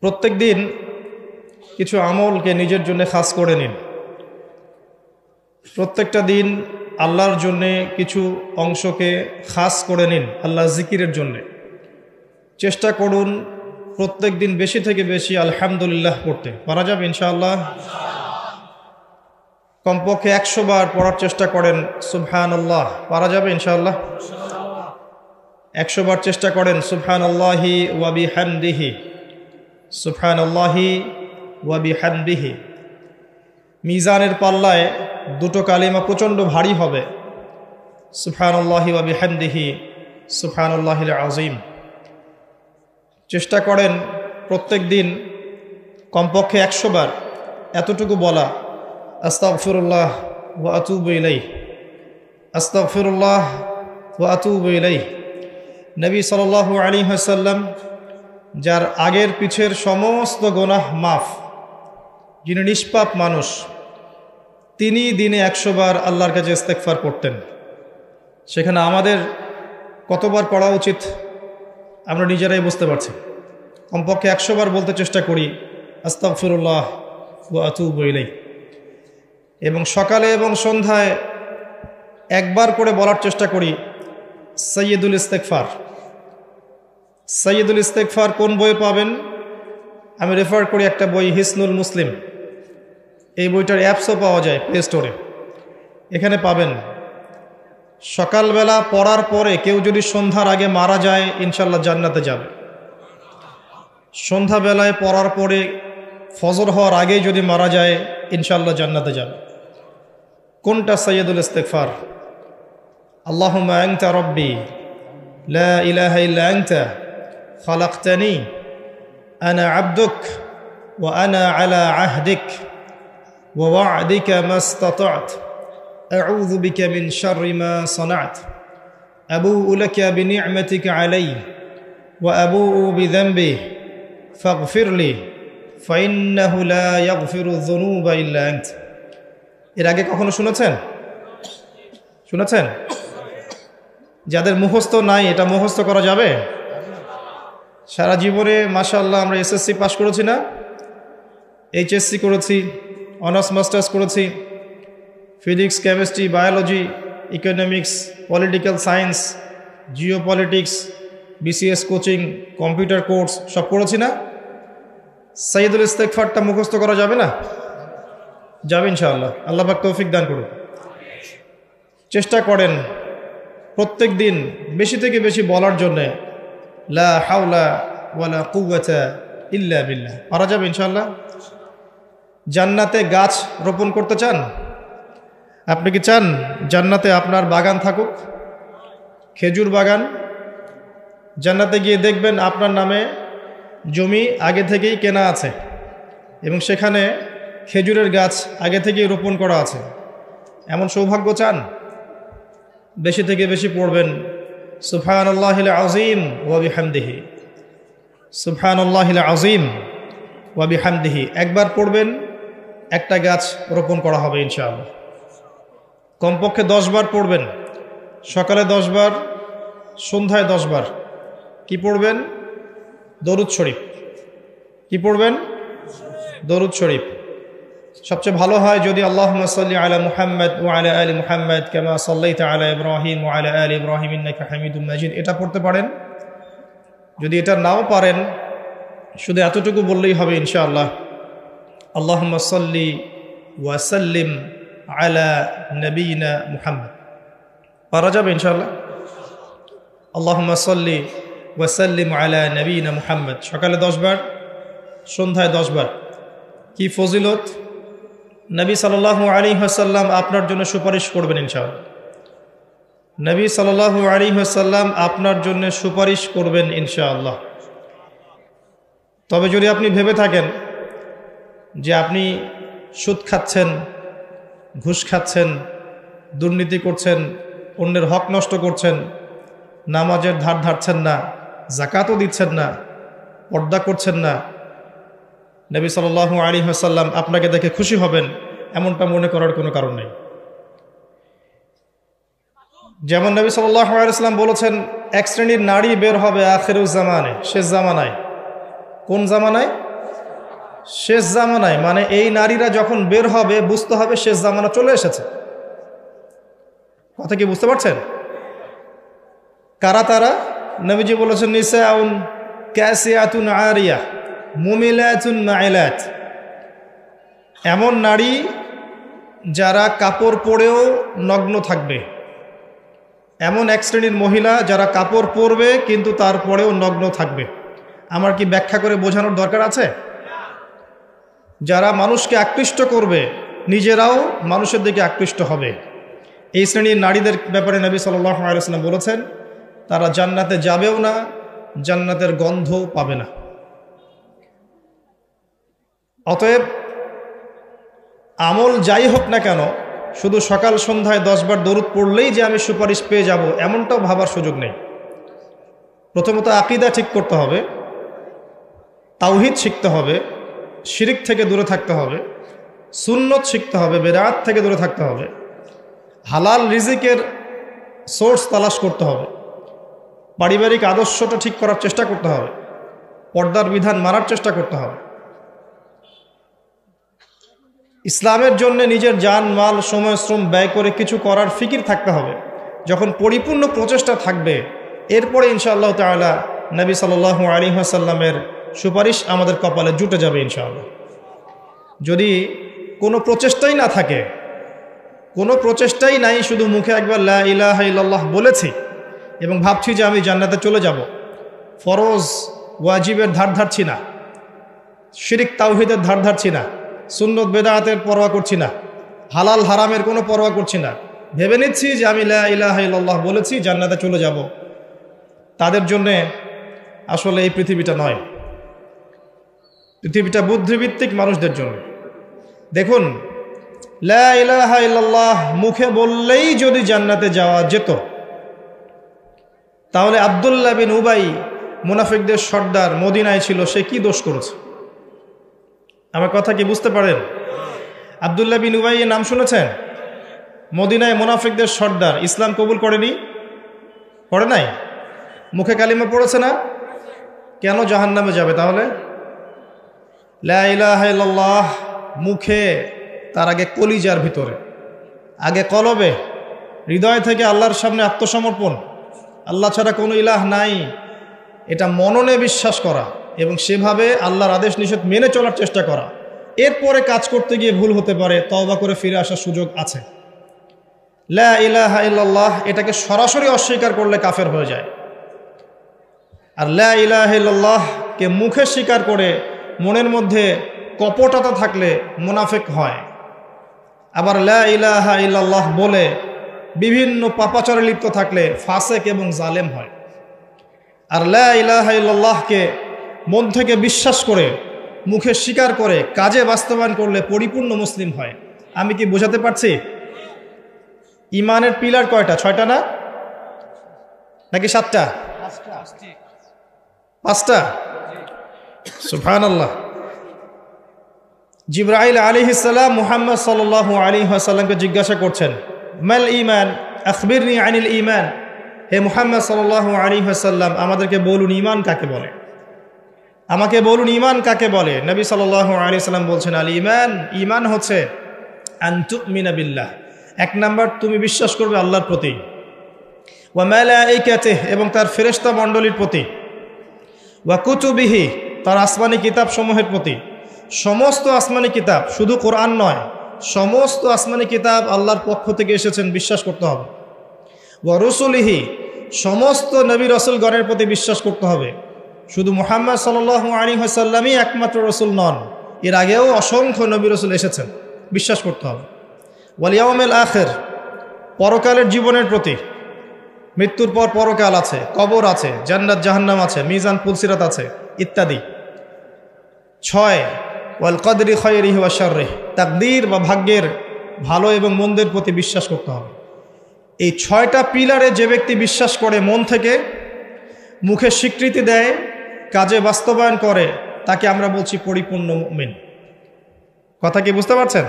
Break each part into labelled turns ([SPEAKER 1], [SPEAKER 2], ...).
[SPEAKER 1] প্রত্যেক দিন কিছু আমলকে নিজের জন্য খাস করে নিন। প্রত্যেকটা দিন আল্লাহর জন্যে কিছু অংশকে খাস করে নিন আল্লাহ জিকিরের জন্যে। চেষ্টা করুন প্রত্যেক দিন বেশি থেকে বেশি আলহামদুলিল্লাহ পড়তে। পারা যাবে ইনশাআল্লাহ? কমপক্ষে 100 বার পড়ার চেষ্টা করেন সুবহানাল্লাহ। পারা যাবে ইনশাআল্লাহ? 100 বার চেষ্টা করেন সুবহানাল্লাহি ওয়া বিহামদিহি, সুবহানাল্লাহি ওয়া বিহামদিহি। মিজানের পাল্লায় দুটো কালিমা প্রচণ্ড ভারী হবে, সুবহানাল্লাহি ওয়া বিহামদিহি, সুবহানাল্লাহিল আযীম। চেষ্টা করেন প্রত্যেক দিন কমপক্ষে 100 বার এতটুকু বলা, আস্তাগফিরুল্লাহ ওয়া আতুবু ইলাইহি, আস্তাগফিরুল্লাহ ওয়া আতুবু ইলাইহি। নবী সাল্লাল্লাহু আলাইহি ওয়াসাল্লাম, যার আগের পিছের সমস্ত গুনাহ মাফ, যিনি নিষ্পাপ মানুষ, তিনি দিনে 100 বার আল্লাহর কাছে ইস্তেগফার করতেন। সেখানে আমাদের কতবার পড়া উচিত আমরা নিজেরাই বুঝতে পারছি। কমপক্ষে 100 বার বলতে চেষ্টা করি আস্তাগফিরুল্লাহ ওয়া আতুবু ইলাইহি। এবং সকালে এবং সন্ধ্যায় একবার করে বলার চেষ্টা করি সাইয়্যিদুল ইস্তেগফার। সাইয়্যিদুল ইস্তেগফার কোন বইয়ে পাবেন? আমি রেফার করি একটা বই, হিসনুল মুসলিম। এই বইটার অ্যাপসও পাওয়া যায় প্লে স্টোরে, এখানে পাবেন। সকালবেলা পড়ার পরে কেউ যদি সন্ধ্যার আগে মারা যায় ইনশাল্লাহ জান্নাতে যাবে। সন্ধ্যাবেলায় পড়ার পরে ফজর হওয়ার আগেই যদি মারা যায় ইনশাল্লাহ জান্নাতে যাবে। কোনটা সাইয়্যিদুল ইস্তেগফার? আল্লাহুম্মা আনতা রাব্বি লা ইলাহা ইল্লা আনতা খালাকতানি আনা আবদুক ওয়া আনা আলা আহদিক ওয়া ওয়া'দিকা মাস্তাতা'ত আউযু বিকা মিন শাররি মা সানা'ত আবুউ লাকা বিনি'মাতিকা আলাইয়া ওয়া আবুউ বিযানবি ফাগফিরলি ফাইন্নাহু লা ইয়াগফিরু যুনুবা ইল্লা আনতা। এর আগে কখনো শুনেছেন? শুনেছেন? যাদের মুখস্থ নাই, এটা মুখস্থ করা যাবে? সারা জীবনে মাশাআল্লাহ আমরা এসএসসি পাস করেছি না, এইচএসসি করেছি, অনার্স মাস্টার্স করেছি, physics, chemistry, biology, economics, political science, Jio politics, BCS coaching, computer course সব করেছি না? সাইয়্যিদুল ইস্তেগফারটা মুখস্থ করা যাবে না? যাবে ইনশাআল্লাহ। আল্লাহ পাক তৌফিক দান করুন। চেষ্টা করেন প্রত্যেক দিন বেশি থেকে বেশি বলার জন্যে লা হাওলা ওয়ালা কুওয়াতা ইল্লা বিল্লাহ। পারা যাবে ইনশাআল্লাহ? জান্নাতে গাছ রোপণ করতে চান? আপনি কি চান জান্নাতে আপনার বাগান থাকুক, খেজুর বাগান? জান্নাতে গিয়ে দেখবেন আপনার নামে জমি আগে থেকেই কেনা আছে এবং সেখানে খেজুরের গাছ আগে থেকেই রোপণ করা আছে। এমন সৌভাগ্য চান? বেশি থেকে বেশি পড়বেন সুবহানাল্লাহিল আযীম ওয়া বিহামদিহি, সুবহানাল্লাহিল আযীম ওয়া বিহামদিহি। একবার পড়বেন, একটা গাছ রোপণ করা হবে ইনশাআল্লাহ। কমপক্ষে 10 বার পড়বেন, সকালে 10 বার, সন্ধ্যায় 10 বার। কি পড়বেন? দরুদ শরীফ। কি পড়বেন? দরুদ শরীফ। সবচেয়ে ভালো হয় যদি আল্লাহুম্মা সাল্লি আলা মুহাম্মাদ ওয়া আলা আলি মুহাম্মাদ কামা সাল্লাইতা আলা ইব্রাহিম ওয়া আলা আলি ইব্রাহিম ইন্নাকা হামিদুম মাজিদ, এটা পড়তে পারেন। যদি এটা নাও পারেন, শুধু এতটুকু বললেই হবে ইনশাআল্লাহ, আল্লাহুম্মা সাল্লি ওয়া সাল্লিম আলা নবিয়িনা মুহাম্মদ। পারা যাবে ইনশাআল্লাহ? আল্লাহুম্মা সাল্লি ওয়া সাল্লিম আলা নবিয়িনা মুহাম্মদ। সকালে 10 বার, সন্ধ্যায় 10 বার। কি ফজিলত! নবী সাল্লাল্লাহু আলাইহি ওয়াসাল্লাম আপনার জন্য সুপারিশ করবেন ইনশাআল্লাহ। নবী সাল্লাল্লাহু আলাইহি ওয়াসাল্লাম আপনার জন্য সুপারিশ করবেন ইনশাআল্লাহ। তবে যদি আপনি ভেবে থাকেন যে আপনি সুদ খাচ্ছেন, ঘুষ খাচ্ছেন, দুর্নীতি করছেন, অন্যের হক নষ্ট করছেন, নামাজের ধার ধারছেন না, যাকাতও দিচ্ছেন না, পর্দা করছেন না, নবী সাল্লাল্লাহু আলাইহি ওয়াসাল্লাম আপনাকে দেখে খুশি হবেন, এমনটা মনে করার কোনো কারণ নেই। যেমন নবী সাল্লাল্লাহু আলাইহি ওয়াসাল্লাম বলেছেন, এক শ্রেণীর নারী বের হবে আখিরুজ জামানে, শেষ জামানায়। কোন জামানায়? শেষ জামানায়, মানে এই নারীরা যখন বের হবে বুঝতে হবে শেষ জামানা চলে এসেছে। কথা কি বুঝতে পারছেন? কারা তারা? নবীজি বলেছেন নিসাউন কাসিয়াতুন আরিয়া মুমিলাতুন মাইলাত, এমন নারী যারা কাপড় পরেও নগ্ন থাকবে, এমন এক শ্রেণীর মহিলা যারা কাপড় পরবে কিন্তু তারপরেও নগ্ন থাকবে। আমার কি ব্যাখ্যা করে বোঝানোর দরকার আছে? যারা মানুষকে আকৃষ্ট করবে, নিজেরাও মানুষের দিকে আকৃষ্ট হবে, এই শ্রেণীর নারীদের ব্যাপারে নবী সাল্লাল্লাহু আলাইহি ওয়াসাল্লাম বলেছেন তারা জান্নাতে যাবেও না, জান্নাতের গন্ধ পাবে না। অতএব আমল যাই হোক না কেন, শুধু সকাল সন্ধ্যায় 10 বার দরুদ পড়লেই যে আমি সুপারিশ পেয়ে যাব এমনটাও ভাবার সুযোগ নেই। প্রথমত আকীদা ঠিক করতে হবে, তাওহীদ শিখতে হবে, শিরিক থেকে দূরে থাকতে হবে, সুন্নত শিখতে হবে, বেদাত থেকে দূরে থাকতে হবে, হালাল রিজিকের সোর্স তালাশ করতে হবে, পারিবারিক আদর্শটা ঠিক করার চেষ্টা করতে হবে, পর্দার বিধান মানার চেষ্টা করতে হবে, ইসলামের জন্য নিজের জান মাল সময় শ্রম ব্যয় করে কিছু করার ফিকির থাকতে হবে। যখন পরিপূর্ণ প্রচেষ্টা থাকবে এরপরে ইনশাআল্লাহ তাআলা নবী সাল্লাল্লাহু আলাইহি ওয়াসাল্লামের সুপারিশ আমাদের কপালে জুটে যাবে ইনশাআল্লাহ। যদি কোনো প্রচেষ্টাই না থাকে, কোনো প্রচেষ্টাই নাই, শুধু মুখে একবার লা ইলাহা ইল্লাল্লাহ বলেছি এবং ভাবছি যে আমি জান্নাতে চলে যাব, ফরজ ওয়াজিবের ধার ধারছি না, শিরিক তাওহীদের ধার ধারছি না, সুন্নত বেদাতের পরোয়া করছি না, হালাল হারামের কোনো পরোয়া করছি না, ভেবে নিচ্ছি যে আমি লা ইলাহা ইল্লাল্লাহ বলেছি জান্নাতে চলে যাব, তাদের জন্যে আসলে এই পৃথিবীটা নয়। পৃথিবীটা বুদ্ধিভিত্তিক মানুষদের জন্য। দেখুন, লা ইলাহা ইল্লাল্লাহ মুখে বললেই যদি জান্নাতে যাওয়া যেত, তাহলে আব্দুল্লাহ বিন উবাই মুনাফিকদের সর্দার মদিনায় ছিল, সে কি দোষ করেছে? আমার কথা কি বুঝতে পারেন? আব্দুল্লাহ বিন উবাই এর নাম শুনেছেন? মদিনায় মুনাফিকদের সর্দার, ইসলাম কবুল করেনি, পড়ে নাই, মুখে কালিমা পড়েছে না, কেন জাহান্নামে যাবে তাহলে? লা ইলাহা ইল্লাল্লাহ মুখে, তার আগে কলিজার ভিতরে, আগে কলবে, হৃদয় থেকে আল্লাহর সামনে আত্মসমর্পণ, আল্লাহ ছাড়া কোনো ইলাহ নাই, এটা মননে বিশ্বাস করা এবং সেভাবে আল্লাহর আদেশ নিষেধ মেনে চলার চেষ্টা করা। এরপরে কাজ করতে গিয়ে ভুল হতে পারে, তওবা করে ফিরে আসার সুযোগ আছে। লা ইলাহা ইল্লাল্লাহ এটাকে সরাসরি অস্বীকার করলে কাফের হয়ে যায়। আর লা ইলাহা ইল্লাল্লাহকে মুখে স্বীকার করে মনের মধ্যে কপটতা থাকলে মুনাফিক হয়। আবার লা ইলাহা ইল্লাল্লাহ বলে বিভিন্ন পাপাচারে লিপ্ত থাকলে ফাসেক এবং জালেম হয়। আর লা ইলাহা ইল্লাল্লাহকে মন থেকে বিশ্বাস করে মুখে স্বীকার করে কাজে বাস্তবায়ন করলে পরিপূর্ণ মুসলিম হয়। আমি কি বোঝাতে পারছি? ইমানের পিলার কয়টা? 6টা না নাকি 7টা? 5টা। সুবহানাল্লাহ। জিবরাইল আলাইহিস সালাম মুহাম্মদ সাল্লাল্লাহু আলাইহি ওয়াসাল্লামকে জিজ্ঞাসা করছেন, মাল ঈমান আখবিরনি আনিল ঈমান, হে মুহাম্মদ সাল্লাল্লাহু আলাইহি ওয়াসাল্লাম আমাদেরকে বলুন ঈমান কাকে বলে, আমাকে বলুন ঈমান কাকে বলে। নবী সাল্লাল্লাহু আলাইহি ওয়াসাল্লাম বলছেন আল ঈমান, ঈমান হচ্ছে আন তুমিনা বিল্লাহ, 1 নাম্বার তুমি বিশ্বাস করবে আল্লাহর প্রতি, ওয়া মালাইকাতিহি এবং তার ফেরেশতা মণ্ডলীর প্রতি, ওয়া কুতুবিহি তার আসমানি কিতাব সমূহের প্রতি, সমস্ত আসমানি কিতাব, শুধু কোরআন নয়, সমস্ত আসমানি কিতাব আল্লাহর পক্ষ থেকে এসেছেন বিশ্বাস করতে হবে। ওয়া রুসুলিহি সমস্ত নবী রাসূলগণের প্রতি বিশ্বাস করতে হবে, শুধু মুহাম্মদ সাল্লাল্লাহু আলাইহি ওয়াসাল্লামই একমাত্র রসুল নন, এর আগেও অসংখ্য নবী রসুল এসেছেন, বিশ্বাস করতে হবে। ওয়াল ইয়াউমিল আখির পরকালের জীবনের প্রতি, মৃত্যুর পর পরকাল আছে, কবর আছে, জান্নাত জাহান্নাম আছে, মিজান পুলসিরাত আছে ইত্যাদি। 6 ওয়াল কদরি খায়রিহি ওয়া শাররিহি তাকদীর বা ভাগ্যের ভালো এবং মন্দের প্রতি বিশ্বাস করতে হবে। এই 6টা পিলারে যে ব্যক্তি বিশ্বাস করে মন থেকে, মুখে স্বীকৃতি দেয়, কাজে বাস্তবায়ন করে, তাকে আমরা বলছি পরিপূর্ণ মুমিন। কথা কি বুঝতে পারছেন?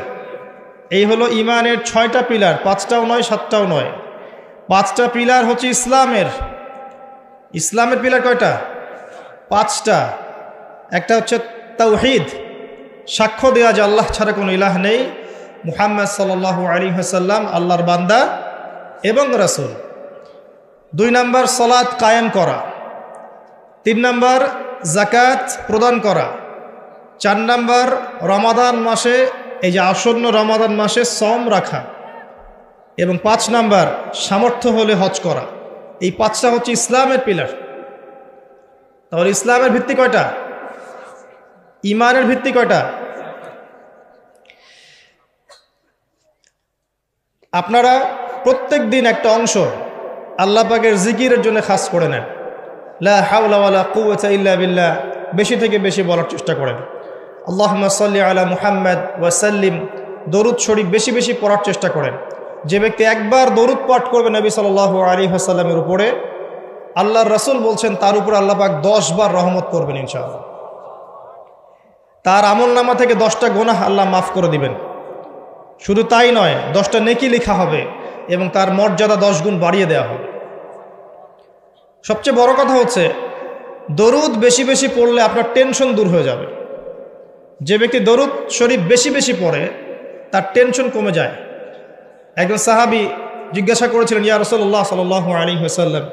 [SPEAKER 1] এই হলো ঈমানের 6টা পিলার, 5টাও নয় 7টাও নয়। 5টা পিলার হচ্ছে ইসলামের। ইসলামের পিলার কয়টা? 5টা। একটা হচ্ছে তাওহীদ, সাক্ষ্য দেয়া যে আল্লাহ ছাড়া কোনো ইলাহ নেই, মুহাম্মদ সাল্লাল্লাহু আলাইহি ওয়াসাল্লাম আল্লাহর বান্দা এবং রাসূল। 2 নম্বর সালাত কায়েম করা। 3 নম্বর যাকাত প্রদান করা। 4 নম্বর রমাদান মাসে, এই যে আসন্ন রমাদান মাসে সওম রাখা। এবং 5 নম্বর সামর্থ্য হলে হজ করা। এই 5টা হচ্ছে ইসলামের পিলার। তাহলে ইসলামের ভিত্তি কয়টা? ঈমানের ভিত্তি কয়টা? আপনারা প্রত্যেক দিন একটা অংশ আল্লাহ পাকের জিকিরের জন্য খাস করে নেন। লা হাওলা ওয়ালা কুওয়াতা ইল্লা বিল্লাহ বেশি থেকে বেশি বলার চেষ্টা করেন। আল্লাহুম্মা সাল্লি আলা মুহাম্মদ ওয়া সাল্লিম, দরুদ শরীফ বেশি বেশি পড়ার চেষ্টা করেন। যে ব্যক্তি একবার দরুদ পাঠ করবে নবী সাল্লাল্লাহু আলাইহি ওয়াসাল্লামের উপরে, আল্লাহর রাসূল বলছেন তার উপর আল্লাহ পাক 10 বার রহমত করবেন ইনশাআল্লাহ। তার আমলনামা থেকে 10টা গুনাহ আল্লাহ মাফ করে দিবেন। শুধু তাই নয়, 10টা নেকি লেখা হবে এবং তার মর্যাদা 10 গুণ বাড়িয়ে দেওয়া হবে। সবচেয়ে বড় কথা হচ্ছে দরুদ বেশি বেশি পড়লে আপনার টেনশন দূর হয়ে যাবে। যে ব্যক্তি দরুদ শরীফ বেশি বেশি পড়ে তার টেনশন কমে যায়। একজন সাহাবী জিজ্ঞাসা করেছিলেন, ইয়া রাসূলুল্লাহ সাল্লাল্লাহু আলাইহি ওয়াসাল্লাম,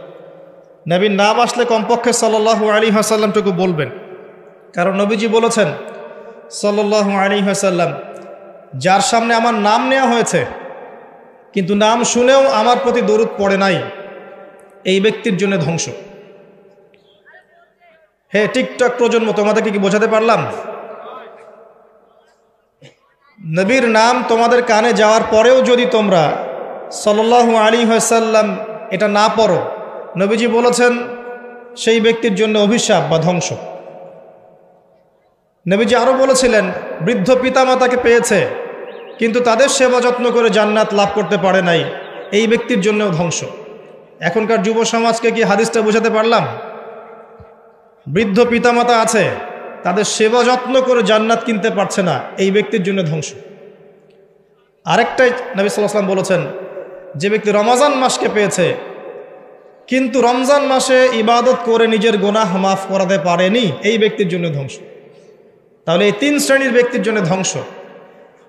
[SPEAKER 1] নবীর নাম আসলে কমপক্ষে সাল্লাল্লাহু আলাইহি ওয়াসাল্লামটুকু বলবেন, কারণ নবীজি বলেছেন সাল্লাল্লাহু আলাইহি ওয়াসাল্লাম, যার সামনে আমার নাম নেওয়া হয়েছে কিন্তু নাম শুনেও আমার প্রতি দরুদ পড়ে নাই, এই ব্যক্তির জন্য ধ্বংস। হে টিকটক প্রজন্ম, তোমাদেরকে কি বোঝাতে পারলাম? নবীর নাম তোমাদের কানে যাওয়ার পরেও যদি তোমরা সাল্লাল্লাহু আলাইহি ওয়াসাল্লাম এটা না পড়ো, নবীজি বলেছেন সেই ব্যক্তির জন্য অভিশাপ বা ধ্বংস। নবীজি আরও বলেছিলেন, বৃদ্ধ পিতামাতাকে পেয়েছে কিন্তু তাদের সেবা যত্ন করে জান্নাত লাভ করতে পারে নাই, এই ব্যক্তির জন্যও ধ্বংস। এখনকার যুব সমাজকে কি হাদিসটা বোঝাতে পারলাম? বৃদ্ধ পিতামাতা আছে, তাদের সেবা যত্ন করে জান্নাত কিনতে পারছে না, এই ব্যক্তির জন্য ধ্বংস। আরেকটাই নবী সাল্লাল্লাহু আলাইহি ওয়াসাল্লাম বলেছেন, যে ব্যক্তি রমজান মাসকে পেয়েছে কিন্তু রমজান মাসে ইবাদত করে নিজের গুনাহ মাফ করাতে পারেনি, এই ব্যক্তির জন্য ধ্বংস। তাহলে এই 3 শ্রেণীর ব্যক্তির জন্য ধ্বংস।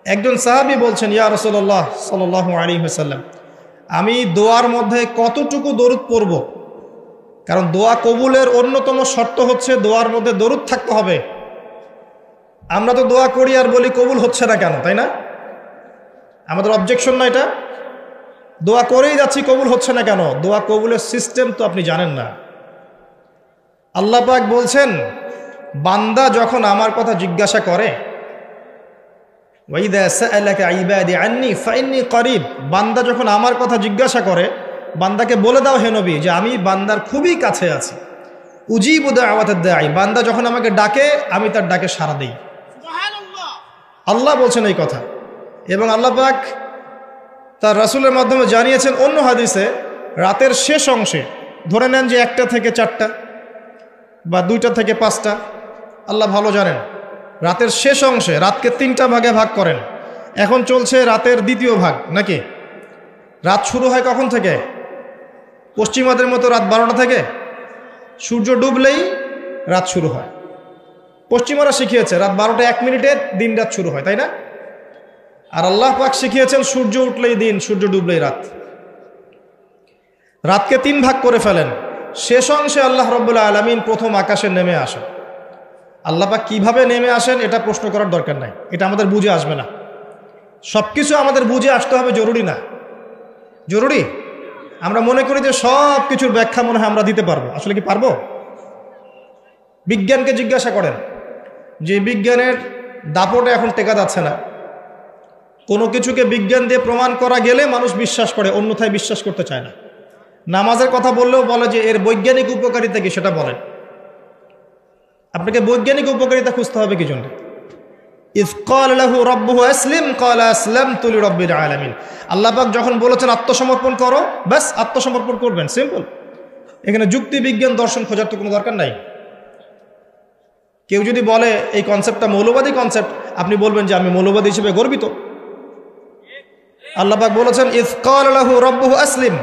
[SPEAKER 1] একজন সাহাবী বলছেন, ইয়া রাসূলুল্লাহ সাল্লাল্লাহু আলাইহি ওয়াসাল্লাম, আমি দোয়ার মধ্যে কতটুকু দরুদ পড়ব? কারণ দোয়া কবুলের অন্যতম শর্ত হচ্ছে দোয়ার মধ্যে দরুদ থাকতে হবে। আমরা তো দোয়া করি আর বলি কবুল হচ্ছে না কেন, তাই না? আমাদের অবজেকশন না এটা? দোয়া করেই যাচ্ছি, কবুল হচ্ছে না কেন? দোয়া কবুলের সিস্টেম তো আপনি জানেন না। আল্লাহ পাক বলছেন, বান্দা যখন আমার কথা জিজ্ঞাসা করে, ওয়াইদা সাআলাকা ইবাদি আন্নী ফাইন্নী করিব, বান্দা যখন আমার কথা জিজ্ঞাসা করে, বান্দাকে বলে দাও হে নবী যে আমি বান্দার খুবই কাছে আছি। উজিবু দাওয়াতাদ দাঈ, বান্দা যখন আমাকে ডাকে আমি তার ডাকে সাড়া দেই। সুবহানাল্লাহ, আল্লাহ বলছেন এই কথা। এবং আল্লাহ পাক তার রাসূলের মাধ্যমে জানিয়েছেন অন্য হাদিসে, রাতের শেষ অংশে, ধরে নেন যে 1টা থেকে 4টা বা 2টা থেকে 5টা, আল্লাহ ভালো জানেন, রাতের শেষ অংশে, রাতকে 3টা ভাগে ভাগ করেন। এখন চলছে রাতের 2য় ভাগ নাকি? রাত শুরু হয় কখন থেকে? পশ্চিমাদের মতো রাত 12টা থেকে। সূর্য ডুবলেই রাত শুরু হয়। পশ্চিমারা শিখিয়েছে রাত 12টা 1 মিনিটে দিন রাত শুরু হয়, তাই না? আর আল্লাহ পাক শিখিয়েছেন সূর্য উঠলেই দিন, সূর্য ডুবলেই রাত। রাতকে 3 ভাগ করে ফেলেন। শেষ অংশে আল্লাহ রাব্বুল আলামিন প্রথম আকাশে নেমে আসেন। আল্লাহ পাক কিভাবে নেমে আসেন এটা প্রশ্ন করার দরকার নাই, এটা আমাদের বুঝে আসবে না। সব কিছু আমাদের বুঝে আসতে হবে জরুরি না। জরুরি? আমরা মনে করি যে সব কিছুর ব্যাখ্যা মনে হয় আমরা দিতে পারবো। আসলে কি পারবো? বিজ্ঞানকে জিজ্ঞাসা করেন, যে বিজ্ঞানের দাপটে এখন টেকা যাচ্ছে না। কোনো কিছুকে বিজ্ঞান দিয়ে প্রমাণ করা গেলে মানুষ বিশ্বাস করে, অন্যথায় বিশ্বাস করতে চায় না। নামাজের কথা বললেও বলে যে এর বৈজ্ঞানিক উপকারিতা কি, সেটা বলেন। আপনাকে বৈজ্ঞানিক উপকারিতা খুঁজতে হবে কি জন্য? ইয ক্বালা লাহু রাব্বুহু আসলিম ক্বালা আসলামতু লিরাব্বিল আলামিন। আল্লাহ পাক যখন বলেছেন আত্মসমর্পণ করো, ব্যাস আত্মসমর্পণ করবেন, সিম্পল। এখানে যুক্তি, বিজ্ঞান, দর্শন খোঁজার তো কোনো দরকার নাই। কেউ যদি বলে এই কনসেপ্টটা মৌলবাদী কনসেপ্ট, আপনি বলবেন যে আমি মৌলবাদী হিসেবে গর্বিত। আল্লাহ পাক বলেছেন ইয ক্বালা লাহু রাব্বুহু আসলিম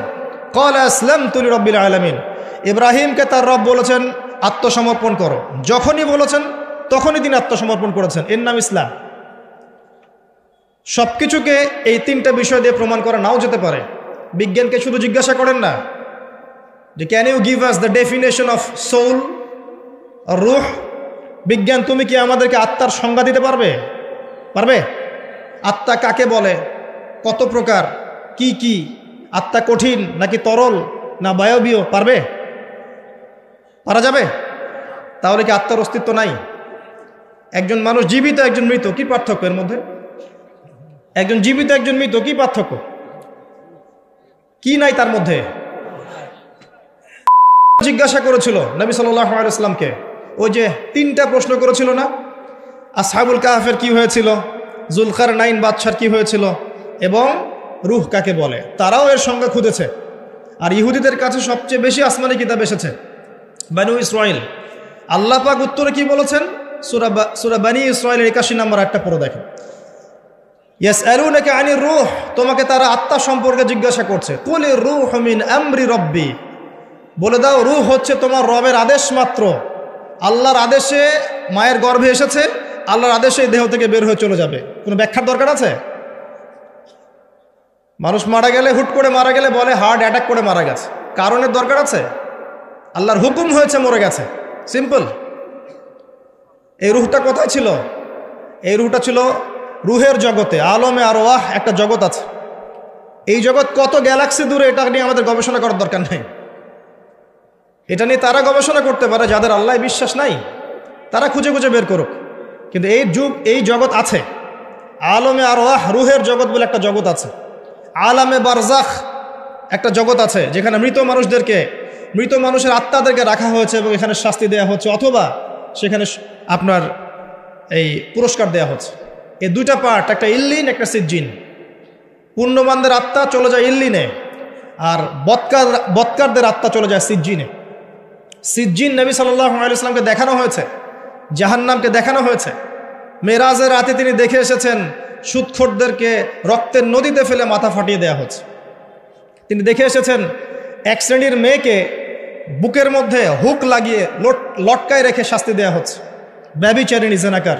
[SPEAKER 1] ক্বালা আসলামতু লিরাব্বিল আলামিন। ইব্রাহিমকে তার রব বলেছেন আত্মসমর্পণ করো। যখনই বলেছেন তখনই তিনি আত্মসমর্পণ করেছেন। এর নাম ইসলাম। সবকিছুকে এই তিনটা বিষয় দিয়ে প্রমাণ করা নাও যেতে পারে। বিজ্ঞানকে শুধু জিজ্ঞাসা করেন না যে can you give us the definition of soul, রূহ। বিজ্ঞান, তুমি কি আমাদেরকে আত্মার সংজ্ঞা দিতে পারবে? আত্মা কাকে বলে, কত প্রকার, কি কি, আত্মা কঠিন নাকি তরল না বায়বীয়, পারা যাবে? তাহলে কি আত্মার অস্তিত্ব নাই? একজন মানুষ জীবিত, একজন মৃত, কি পার্থক্য এর মধ্যে? একজন জীবিত, একজন মৃত, কি পার্থক্য? কি নাই তার মধ্যে? জিজ্ঞাসা করেছিল নবী সাল্লাল্লাহু আলাইহি ওয়াসাল্লামকে, ওই যে তিনটা প্রশ্ন করেছিল না, আসহাবুল কাহফের কি হয়েছিল, জুলকারনাইন বাদশার কি হয়েছিল, এবং রূহ কাকে বলে। তারাও এর সংজ্ঞা খুঁজেছে। আর ইহুদিদের কাছে সবচেয়ে বেশি আসমানি কিতাব এসেছে, বানু ইসরাইল। আল্লাহ পাক উত্তরে কি বলেছেন? সূরা বানী ইসরাইলের 81 নম্বর আয়াতটা পড়ে দেখেন। ইয়াসআলুনাকা আনির রূহ, তোমাকে তারা আত্মা সম্পর্কে জিজ্ঞাসা করছে। কুলির রূহু মিন আমরি রব্বি, বলে দাও রূহ হচ্ছে তোমার রবের আদেশ মাত্র। আল্লাহর আদেশে মায়ের গর্ভে এসেছে, আল্লাহর আদেশে দেহ থেকে বের হয়ে চলে যাবে। কোনো ব্যাখ্যার দরকার আছে? মানুষ মারা গেলে, হুট করে মারা গেলে বলে হার্ট অ্যাটাক করে মারা গেছে, কারণের দরকার আছে? আল্লাহর হুকুম হয়েছে, মরে গেছে, সিম্পল। এই রূহটা কোথায় ছিল? এই রূহটা ছিল রুহের জগতে, আলমে আরওয়াহ একটা জগৎ আছে। এই জগৎ কত গ্যালাক্সি দূরে, এটা নিয়ে আমাদের গবেষণা করার দরকার নেই। এটা নিয়ে তারা গবেষণা করতে পারে যাদের আল্লাহ বিশ্বাস নাই, তারা খুঁজে খুঁজে বের করুক। কিন্তু এই জগৎ আছে, আলমে আরওয়াহ, রুহের জগৎ বলে একটা জগৎ আছে। আলামে বারজাখ একটা জগৎ আছে, যেখানে মৃত মানুষের আত্মাদেরকে রাখা হয়েছে এবং এখানে শাস্তি দেওয়া হচ্ছে, অথবা সেখানে আপনার এই পুরস্কার দেওয়া হচ্ছে। এই দুইটা পার্ট, একটা ইল্লিন, একটা সিজ্জিন। পুণ্যবানদের আত্মা চলে যায় ইল্লিনে, আর বৎকারদের আত্মা চলে যায় সিজ্জিনে। সিজ্জিন নবী সাল্লাল্লাহু আলাইহি ওয়াসাল্লামকে দেখানো হয়েছে, জাহান্নামকে দেখানো হয়েছে। মেরাজের রাতে তিনি দেখে এসেছেন সুদখোরদেরকে রক্তের নদীতে ফেলে মাথা ফাটিয়ে দেওয়া হচ্ছে। তিনি দেখে এসেছেন এক শ্রেণীর মেয়েকে বুকের মধ্যে হুক লাগিয়ে লটকায় রেখে শাস্তি দেওয়া হচ্ছে, ব্যভিচারিণী, জেনাকার।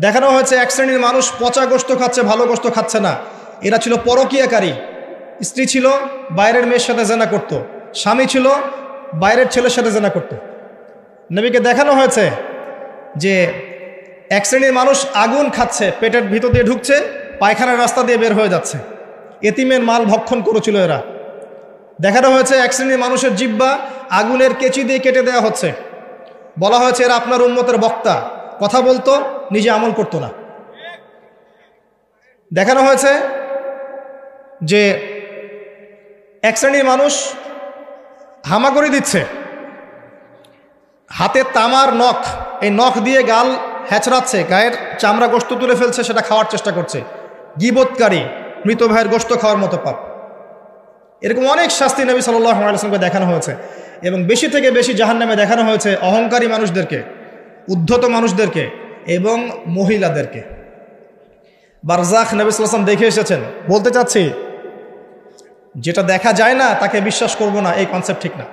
[SPEAKER 1] দেখানো হয়েছে এক শ্রেণীর মানুষ পচা গোশত খাচ্ছে, ভালো গোশত খাচ্ছে না। এরা ছিল পরকীয়াকারী। স্ত্রী ছিল, বাইরের মেয়ের সাথে জেনা করত। স্বামী ছিল, বাইরের ছেলের সাথে জেনা করত। নবীকে দেখানো হয়েছে যে এক শ্রেণীর মানুষ আগুন খাচ্ছে, পেটের ভিতর দিয়ে ঢুকছে, পায়খানার রাস্তা দিয়ে বের হয়ে যাচ্ছে। এতিমের মাল ভক্ষণ করেছিল এরা। দেখানো হয়েছে এক শ্রেণীর মানুষের জিহ্বা আগুনের কেচি দিয়ে কেটে দেওয়া হচ্ছে। বলা হয়েছে এরা আপনার উম্মতের বক্তা, কথা বলতো, নিজে আমল করতো না। দেখানো হয়েছে যে এক শ্রেণীর মানুষ হামাগুড়ি দিচ্ছে, হাতে তামার নখ, এই নখ দিয়ে গাল হ্যাচড়াচ্ছে, গায়ের চামড়া গোশত তুলে ফেলছে, সেটা খাওয়ার চেষ্টা করছে। গীবতকারী, মৃত ভাইয়ের গোশত খাওয়ার মতো পাপ। এরকম অনেক শাস্তি নবী সাল্লাল্লাহু আলাইহি ওয়াসাল্লামকে দেখানো হয়েছে। এবং বেশি থেকে বেশি জাহান্নামে দেখানো হয়েছে অহংকারী মানুষদেরকে, উদ্ধত মানুষদেরকে এবং মহিলাদেরকে। বারজাখ নবী সাল্লাল্লাহু আলাইহি ওয়াসাল্লাম দেখে এসেছেন। বলতে চাচ্ছি, যেটা দেখা যায় না তাকে বিশ্বাস করব না, এই কনসেপ্ট ঠিক না।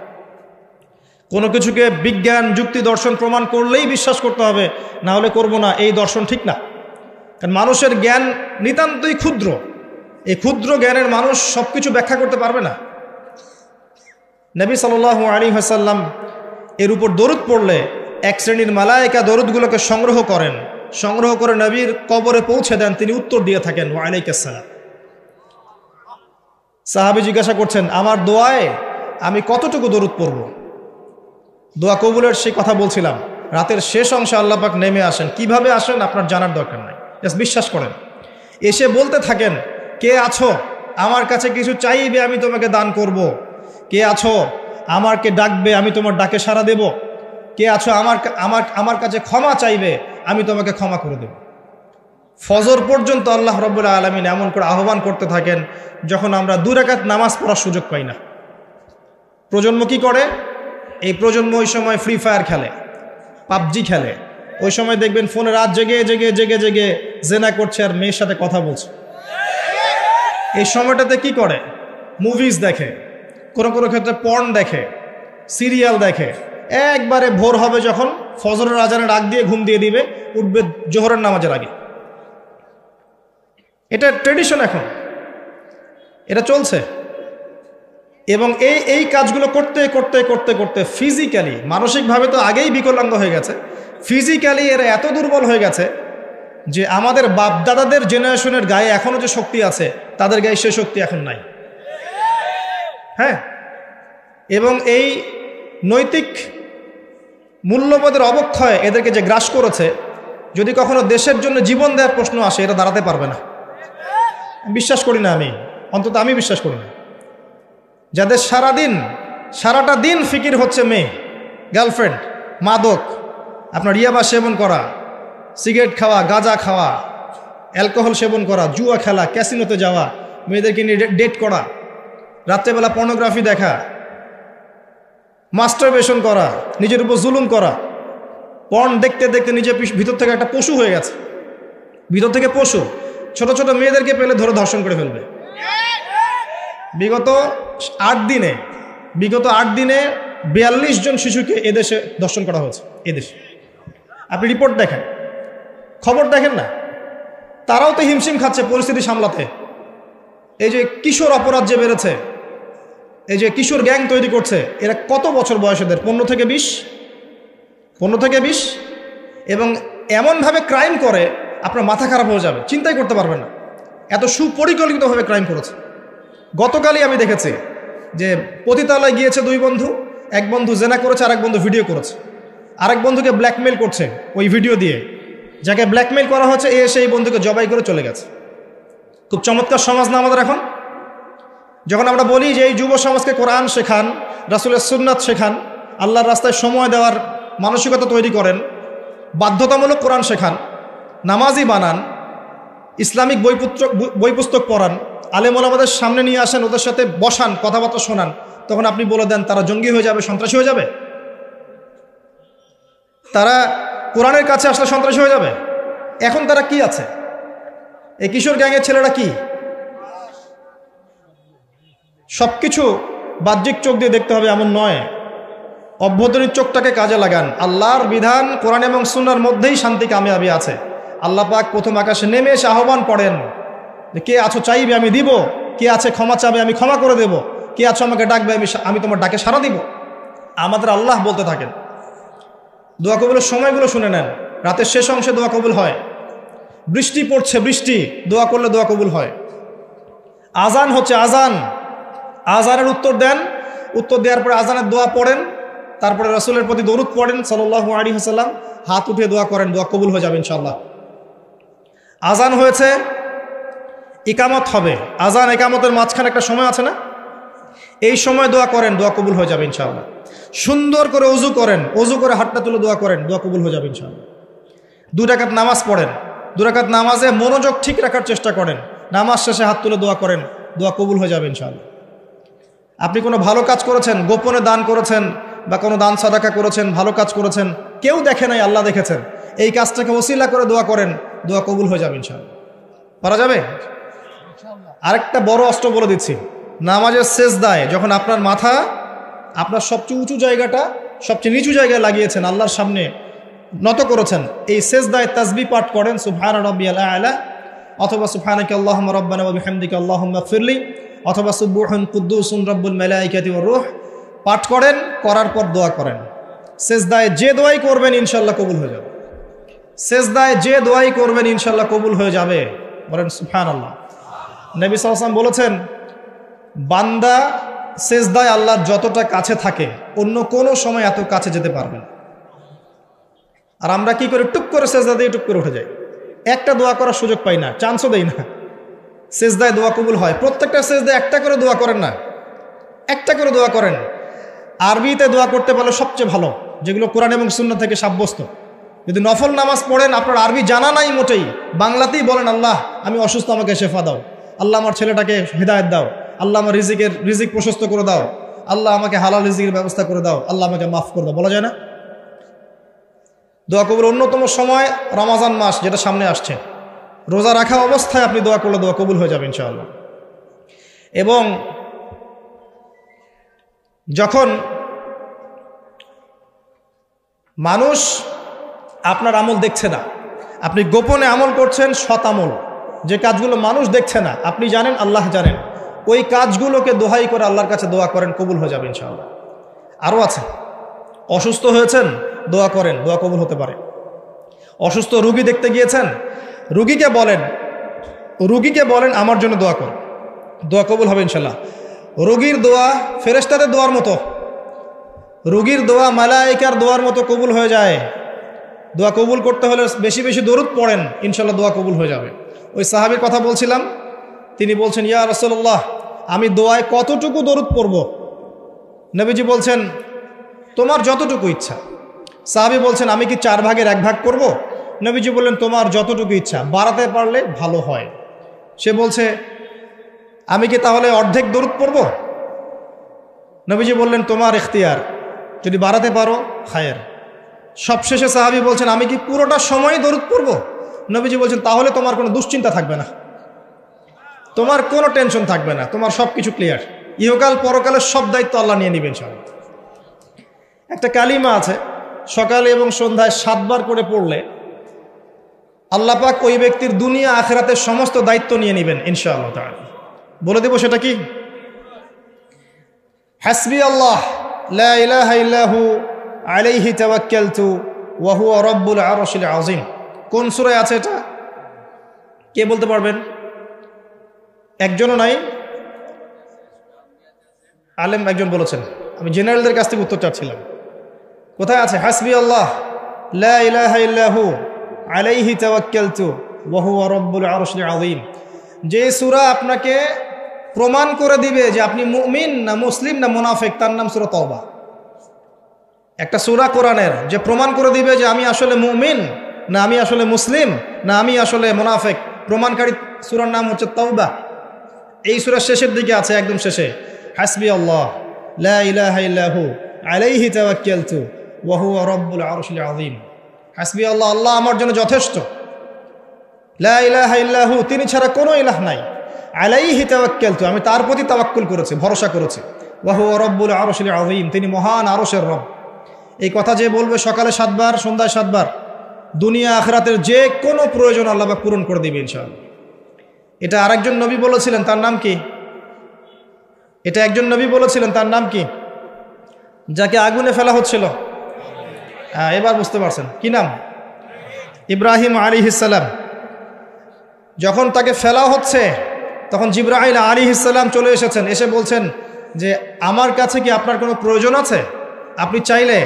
[SPEAKER 1] কোনো কিছুকে বিজ্ঞান, যুক্তি, দর্শন প্রমাণ করলেই বিশ্বাস করতে হবে, না হলে করব না, এই দর্শন ঠিক না। কারণ মানুষের জ্ঞান নিতান্তই ক্ষুদ্র। এই ক্ষুদ্র জ্ঞানের মানুষ সব কিছু ব্যাখ্যা করতে পারবে না। নবী সাল্লাল্লাহু আলাইহি ওয়াসাল্লাম এর উপর দরুদ পড়লে এক শ্রেণীর মালায়েকা দরুদগুলোকে সংগ্রহ করেন, সংগ্রহ করে নবীর কবরে পৌঁছে দেন। তিনি উত্তর দিয়ে থাকেন ওয়া আলাইকুস সালাম। সাহাবী জিজ্ঞাসা করছেন, আমার দোয়ায় আমি কতটুকু দরুদ পড়ব? দোয়া কবুলের সেই কথা বলছিলাম। রাতের শেষ অংশে আল্লাহ পাক নেমে আসেন। কিভাবে আসেন আপনার জানার দরকার নাই, জাস্ট বিশ্বাস করেন। এসে বলতে থাকেন, কে আছো আমার কাছে কিছু চাইবে, আমি তোমাকে দান করব। কে আছো আমাকে ডাকবে, আমি তোমার ডাকে সাড়া দেব। কে আছো আমার কাছে ক্ষমা চাইবে, আমি তোমাকে ক্ষমা করে দেব। ফজর পর্যন্ত আল্লাহ রাব্বুল আলামিন এমন করে আহ্বান করতে থাকেন, যখন আমরা 2 রাকাত নামাজ পড়ার সুযোগ পাই না। প্রজন্ম কি করে? এই প্রজন্ম ওই সময় ফ্রি ফায়ার খেলে, পাবজি খেলে। ওই সময় দেখবেন ফোনে রাত জেগে জেগে জেগে জেগে জেনা করছে আর মেয়ের সাথে কথা বলছে। এই সময়টাতে কি করে? মুভিজ দেখে, কোনো কোনো ক্ষেত্রে পর্ন দেখে, সিরিয়াল দেখে, একবারে ভোর হবে যখন ফজরের আজানের ডাক দিয়ে ঘুম দিয়ে দিবে, উঠবে জোহরের নামাজের আগে। এটা ট্রেডিশন, এখন এটা চলছে। এবং এই কাজগুলো করতে করতে করতে করতে ফিজিক্যালি, মানসিকভাবে তো আগেই বিকলাঙ্গ হয়ে গেছে, ফিজিক্যালি এরা এত দুর্বল হয়ে গেছে যে আমাদের বাপদাদাদের জেনারেশনের গায়ে এখনও যে শক্তি আছে তাদের গায়ে সে শক্তি এখন নাই। হ্যাঁ, এবং এই নৈতিক মূল্যবোধের অবক্ষয় এদেরকে যে গ্রাস করেছে, যদি কখনো দেশের জন্য জীবন দেওয়ার প্রশ্ন আসে এটা দাঁড়াতে পারবে না। বিশ্বাস করি না, আমি অন্তত আমি বিশ্বাস করি না। যাদের সারাটা দিন ফিকির হচ্ছে মেয়ে, গার্লফ্রেন্ড, মাদক, আপনার ইয়াবা সেবন করা, সিগারেট খাওয়া, গাঁজা খাওয়া, অ্যালকোহল সেবন করা, জুয়া খেলা, ক্যাসিনোতে যাওয়া, মেয়েদেরকে নিয়ে ডেট করা, রাত্রেবেলা পর্নোগ্রাফি দেখা, মাস্টারবেশন করা, নিজের উপর জুলুম করা, পর্ন দেখতে দেখতে নিজে ভিতর থেকে একটা পশু হয়ে গেছে। ভিতর থেকে পশু, ছোট ছোট মেয়েদেরকে পেলে ধরে ধর্ষণ করে ফেলবে। বিগত 8 দিনে 42 জন শিশুকে এদেশে ধর্ষণ করা হয়েছে। এদেশে আপনি রিপোর্ট দেখেন, খবর দেখেন না, তারাও তো হিমশিম খাচ্ছে পরিস্থিতি সামলাতে। এই যে কিশোর অপরাধ যে বেড়েছে, এই যে কিশোর গ্যাং তৈরি করছে, এরা কত বছর বয়সেদের? 15 থেকে 20, এবং এমনভাবে ক্রাইম করে আপনার মাথা খারাপ হয়ে যাবে, চিন্তাই করতে পারবেন না, এত সুপরিকল্পিতভাবে ক্রাইম করেছে। গতকালই আমি দেখেছি যে পতিতালয় গিয়েছে 2 বন্ধু, এক বন্ধু জেনা করেছে, আরেক বন্ধু ভিডিও করেছে, আরেক বন্ধুকে ব্ল্যাকমেল করছে ওই ভিডিও দিয়ে। যাকে ব্ল্যাকমেল করা হচ্ছে এ সেই বন্ধুকে জবাই করে চলে গেছে। খুব চমৎকার সমাজ না আমাদের এখন? যখন আমরা বলি যে এই যুব সমাজকে কোরআন শেখান, রাসূলের সুন্নাত শেখান, আল্লাহর রাস্তায় সময় দেওয়ার মানসিকতা তৈরি করেন, বাধ্যতামূলক কোরআন শেখান, নামাজি বানান, ইসলামিক বই পুস্তক পড়ান, আলেম ওলামাদের সামনে নিয়ে আসেন, ওদের সাথে বসান, কথাবার্তা শোনান, তখন আপনি বলে দেন তারা জঙ্গি হয়ে যাবে, সন্ত্রাসী হয়ে যাবে? তারা কোরআনের কাছে আসলে সন্ত্রাসী হয়ে যাবে? এখন তারা কি আছে? এই কিশোর গ্যাংয়ের ছেলেরা কি? সবকিছু বাহ্যিক চোখ দিয়ে দেখতে হবে এমন নয়, অভ্যন্তরীণ চোখটাকে কাজে লাগান। আল্লাহর বিধান কোরআন এবং সুন্নাহর মধ্যেই শান্তি কামিয়াবি আছে। আল্লাহ পাক প্রথম আকাশে নেমে এসে আহ্বান করেন যে কে আছো চাইবে আমি দিব, কে আছে ক্ষমা চাবে আমি ক্ষমা করে দেব, কে আছো আমাকে ডাকবে আমি তোমার ডাকে সাড়া দিব। আমাদের আল্লাহ বলতে থাকেন। দোয়া কবুলের সময়গুলো শুনে নেন, রাতের শেষ অংশে দোয়া কবুল হয়, বৃষ্টি পড়ছে, বৃষ্টি দোয়া করলে দোয়া কবুল হয়, আজান হচ্ছে, আজানের উত্তর দেন, উত্তর দেওয়ার পরে আজানের দোয়া পড়েন, তারপরে রাসূলের প্রতি দরুদ পড়েন সাল্লাল্লাহু আলাইহি ওয়াসাল্লাম, হাত উঠিয়ে দোয়া করেন, দোয়া কবুল হয়ে যাবে ইনশাআল্লাহ। আজান হয়েছে, ইকামত হবে, আজান ইকামতের মাঝখানে একটা সময় আছে না, এই সময় দোয়া করেন, দোয়া কবুল হয়ে যাবে ইনশাআল্লাহ। সুন্দর করে ওযু করেন, ওযু করে হাতটা তুলে দোয়া করেন, দোয়া কবুল হয়ে যাবে ইনশাআল্লাহ। 2 রাকাত নামাজ পড়েন, 2 রাকাত নামাজে মনোযোগ ঠিক রাখার চেষ্টা করেন, নামাজ শেষে হাত তুলে দোয়া করেন, দোয়া কবুল হয়ে যাবে ইনশাআল্লাহ। আপনি কোনো ভালো কাজ করেছেন, গোপনে দান করেছেন বা কোনো দান সাদাকা করেছেন, ভালো কাজ করেছেন, কেউ দেখে নাই, আল্লাহ দেখেছেন, এই কাজটাকে ওসিলা করে দোয়া করেন, দোয়া কবুল হয়ে যাবে ইনশাআল্লাহ। পারা যাবে? আরেকটা বড় অস্ত্র বলে দিচ্ছি, নামাজের সেজদায় যখন আপনার মাথা আপনার সবচেয়ে উঁচু জায়গাটা সবচেয়ে নিচু জায়গায় লাগিয়েছেন, আল্লাহর সামনে নত করেছেন, এই সেজদায় তাসবিহ পাঠ করেন সুবহানা রাব্বিয়াল আ'লা, অথবা সুবহানাকা আল্লাহুম্মা রাব্বানা ওয়া বিহামদিকা আল্লাহুম্মা ইগফিরলি, অথবা সুবহুন কুদ্দুসুন রাব্বুল মালাইকাতি ওয়ার রূহ পাঠ করেন, করার পর দোয়া করেন। সেজদায় যে দোয়াই করবেন ইনশাআল্লাহ কবুল হয়ে যাবে, সেজদায় যে দোয়াই করবেন ইনশাআল্লাহ কবুল হয়ে যাবে, বলেন সুবহানাল্লাহ। নবী সাল্লাল্লাহু আলাইহি ওয়াসাল্লাম বলেছেন, বান্দা সেজদায় আল্লাহর যতটা কাছে থাকে অন্য কোনো সময় এত কাছে যেতে পারবে না। আর আমরা কি করে, টুক করে সেজদা দিয়ে টুক করে উঠে যাই, একটা দোয়া করার সুযোগ পাই না, চান্সও দেই না। সেজদায় দোয়া কবুল হয়, প্রত্যেকটা সেজদায় একটা করে দোয়া করেন না, একটা করে দোয়া করেন। আরবিতে দোয়া করতে পারলে সবচেয়ে ভালো, যেগুলো কোরআন এবং সুন্নাহ থেকে সাব্যস্ত। যদি নফল নামাজ পড়েন, আপনার আরবি জানা নাই মোটেই, বাংলাতেই বলেন, আল্লাহ আমি অসুস্থ, আমাকে শেফা দাও, আল্লাহ আমার ছেলেটাকে হেদায়েত দাও, আল্লাহ আমার রিজিক প্রশস্ত করে দাও, আল্লাহ আমাকে হালাল রিজিকের ব্যবস্থা করে দাও, আল্লাহ আমাকে মাফ করে দাও, বলা যায় না? দোয়া কবুল অন্যতম সময় রমাজান মাস যেটা সামনে আসছে, রোজা রাখা অবস্থায় আপনি দোয়া করলে দোয়া কবুল হয়ে যাবে ইনশাআল্লাহ। এবং যখন মানুষ আপনার আমল দেখছে না, আপনি গোপনে আমল করছেন, সৎ আমল, যে কাজগুলো মানুষ দেখছে না, আপনি জানেন, আল্লাহ জানেন, ওই কাজগুলোকে দোহাই করে আল্লাহর কাছে দোয়া করেন, কবুল হয়ে যাবে ইনশাআল্লাহ। আরও আছে, অসুস্থ হয়েছেন, দোয়া করেন, দোয়া কবুল হতে পারে। অসুস্থ রুগী দেখতে গিয়েছেন, রুগীকে বলেন আমার জন্য দোয়া কর, দোয়া কবুল হবে ইনশাআল্লাহ। রোগীর দোয়া ফেরেশতাদের দোয়ার মতো, রোগীর দোয়া মালায়েকার দোয়ার মতো কবুল হয়ে যায়। দোয়া কবুল করতে হলে বেশি বেশি দরুদ পড়েন, ইনশাআল্লাহ দোয়া কবুল হয়ে যাবে। ওই সাহাবীর কথা বলছিলাম, তিনি বলছেন, ইয়া রাসূলুল্লাহ, আমি দোয়ায় কতটুকু দরুদ পড়ব? নবীজি বলছেন, তোমার যতটুকু ইচ্ছা। সাহাবী বলছেন, আমি কি 4 ভাগের 1 ভাগ করব? নবীজি বললেন, তোমার যতটুকু ইচ্ছা, বাড়াতে পারলে ভালো হয়। সে বলছে, আমি কি তাহলে অর্ধেক দরুদ পড়ব? নবীজি বললেন, তোমার ইখতিয়ার, যদি বাড়াতে পারো খায়ের। সবশেষে সাহাবী বলছেন, আমি কি পুরোটা সময় দরুদ পড়ব? নবীজি বলছেন, তাহলে তোমার কোনো দুশ্চিন্তা থাকবে না, তোমার কোনো টেনশন থাকবে না, তোমার সব কিছু ক্লিয়ার, ইহকাল পরকালের সব দায়িত্ব আল্লাহ নিয়ে নেবেন ইনশাআল্লাহ। একটা কালিমা আছে, সকালে এবং সন্ধ্যায় 7 বার করে পড়লে আল্লাহ পাক ওই ব্যক্তির দুনিয়া আখিরাতের সমস্ত দায়িত্ব নিয়ে নেবেন ইনশাআল্লাহ তাআলা। বলে দেব সেটা কি? হাসবি আল্লাহ লা ইলাহা ইল্লাহু আলাইহি তাওয়াক্কালতু ওয়া হুয়া রাব্বুল আরশিল আযীম। কোন সূরায় আছে এটা? কে বলতে পারবেন? একজনও নাই? আলেম একজন বলেছেন, আমি জেনারেলদের কাছ থেকে উত্তর চাচ্ছিলাম। কোথায় আছে? হাসবি আল্লাহ লা ইলাহা ইল্লাহু আলাইহি তাওয়াক্কালতু ওয়া হুয়া রাব্বুল আরশিল আযীম। যে সূরা আপনাকে প্রমাণ করে দিবে যে আপনি মুমিন না মুসলিম না মুনাফিক, তার নাম সূরা তাওবা। একটা সূরা কোরআনের যে প্রমাণ করে দিবে যে আমি আসলে মুমিন না আমি আসলে মুসলিম না আমি আসলে মুনাফিক, প্রমাণকারী সূরার নাম হচ্ছে তাওবা। এই সূরার শেষের দিকে আছে, একদম শেষে, হাসবি আল্লাহ লা ইলাহা ইল্লাহু আলাইহি তাওয়াক্কালতু ওয়া হুয়া রাব্বুল আরশিল আযীম। হাসবি আল্লাহ, আল্লাহ আমার জন্য যথেষ্ট, লা ইলাহা ইল্লাহু, তিনি ছাড়া কোনো ইলাহ নাই, আলাইহি তাওয়াক্কালতু, আমি তার প্রতি তাওয়াক্কুল করেছি, ভরসা করেছি, ওয়া হুয়া রাব্বুল আরশিল আযীম, তিনি মহান আরশের রব। এই কথা যে বলবে সকালে 7 বার, সন্ধ্যায় 7 বার, দুনিয়া আখিরাতের যে কোনো প্রয়োজন আল্লাহ পাক পূরণ করে দিবে ইনশাআল্লাহ। এটা আরেকজন নবী বলেছিলেন, তার নাম কি? এটা একজন নবী বলেছিলেন, তার নাম কি? যাকে আগুনে ফেলা হচ্ছিল, এবার বুঝতে পারছেন কি নাম? ইব্রাহিম আলাইহিস সালাম। যখন তাকে ফেলা হচ্ছে তখন জিবরাইল আলাইহিস সালাম চলে এসেছেন, এসে বলছেন যে আমার কাছে কি আপনার কোনো প্রয়োজন আছে? আপনি চাইলে,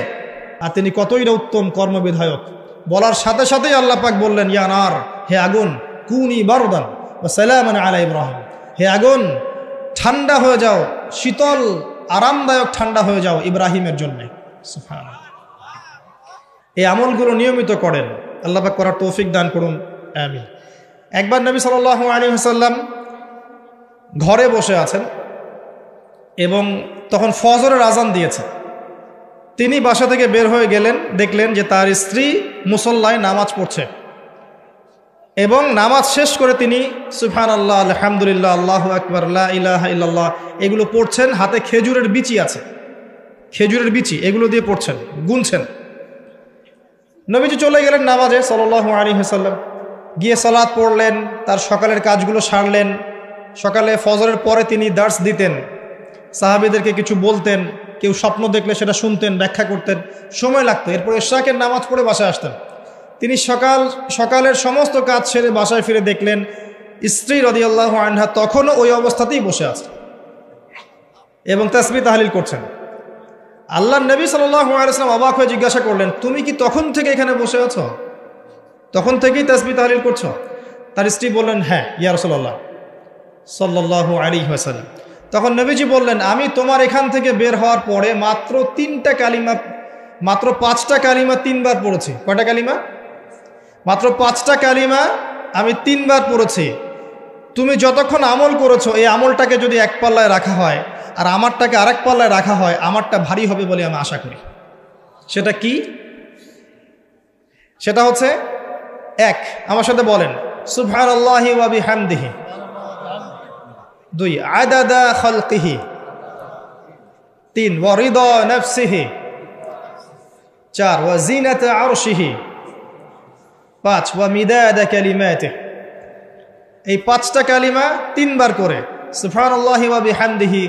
[SPEAKER 1] আর তিনি কতই না উত্তম কর্মবিধায়ক। বলার সাথে সাথেই আল্লাহ পাক বললেন, ইয়া নার, হে আগুন, কুনি বারদান ওয়া সালামান আলা ইব্রাহিম, হে আগুন ঠান্ডা হয়ে যাও, শীতল আরামদায়ক ঠান্ডা হয়ে যাও ইব্রাহিমের জন্য। সুবহানাল্লাহ। এই আমলগুলো নিয়মিত করেন, আল্লাহ পাক করার তৌফিক দান করুন, আমিন। একবার নবী সাল্লাল্লাহু আলাইহি ওয়াসাল্লাম ঘরে বসে আছেন এবং তখন ফজরের আজান দিয়েছে। তিনি বাসা থেকে বের হয়ে গেলেন, দেখলেন যে তার স্ত্রী মুসল্লায় নামাজ পড়ছে এবং নামাজ শেষ করে তিনি সুবহানাল্লাহ, আলহামদুলিল্লাহ, আল্লাহু আকবার, লা ইলাহা ইল্লাল্লাহ এগুলো পড়ছেন। হাতে খেজুরের বিচি আছে, খেজুরের বিচি, এগুলো দিয়ে পড়ছেন, গুনছেন। নবীজি চলে গেলেন নামাজে সাল্লাল্লাহু আলাইহি ওয়াসাল্লাম, গিয়ে সালাত পড়লেন, তার সকালের কাজগুলো সারলেন। সকালে ফজরের পরে তিনি দার্স দিতেন, সাহাবীদেরকে কিছু বলতেন, কেউ স্বপ্ন দেখলে সেটা শুনতেন, ব্যাখ্যা করতেন, সময় লাগতো। এরপর ইশরাকের নামাজ পড়ে বাসায় আসতেন। তিনি সকালের সমস্ত কাজ সেরে বাসায় ফিরে দেখলেন স্ত্রী রাদিয়াল্লাহু আনহা তখনও ওই অবস্থাতেই বসে আছে এবং তাসবিহ তাহলিল করছেন। আল্লাহর নবী সাল্লাল্লাহু আলাইহি ওয়াসাল্লাম অবাক হয়ে জিজ্ঞাসা করলেন, তুমি কি তখন থেকে এখানে বসে আছো? তখন থেকেই তাসবিহ তাহলিল করছো? তার স্ত্রী বললেন, হ্যাঁ ইয়া রাসূলুল্লাহ সাল্লাল্লাহু আলাইহি ওয়াসাল্লাম। তখন নবীজি বললেন, আমি তোমার এখান থেকে বের হওয়ার পরে মাত্র 5টা কালিমা 3 বার পড়েছি। কয়টা কালিমা? মাত্র 5টা কালিমা আমি 3 বার পড়েছি। তুমি যতক্ষণ আমল করেছো এই আমলটাকে যদি এক পাল্লায় রাখা হয় আর আমারটাকে আরেক পাল্লায় রাখা হয়, আমারটা ভারী হবে বলে আমি আশা করি। সেটা কি? সেটা হচ্ছে 1, আমার সাথে বলেন, সুবহানাল্লাহি ওয়া বিহামদিহি। 2, আদাদা খালকিহি। 3, ওয়া রিদা নাফসিহি। 4 ওয়া জিনাতা আরশিহি, 5 ওয়া মিদাদা কালিমাতিহি। এই 5টা কালিমা 3 বার করে সুবহানাল্লাহি ওয়া বিহামদিহি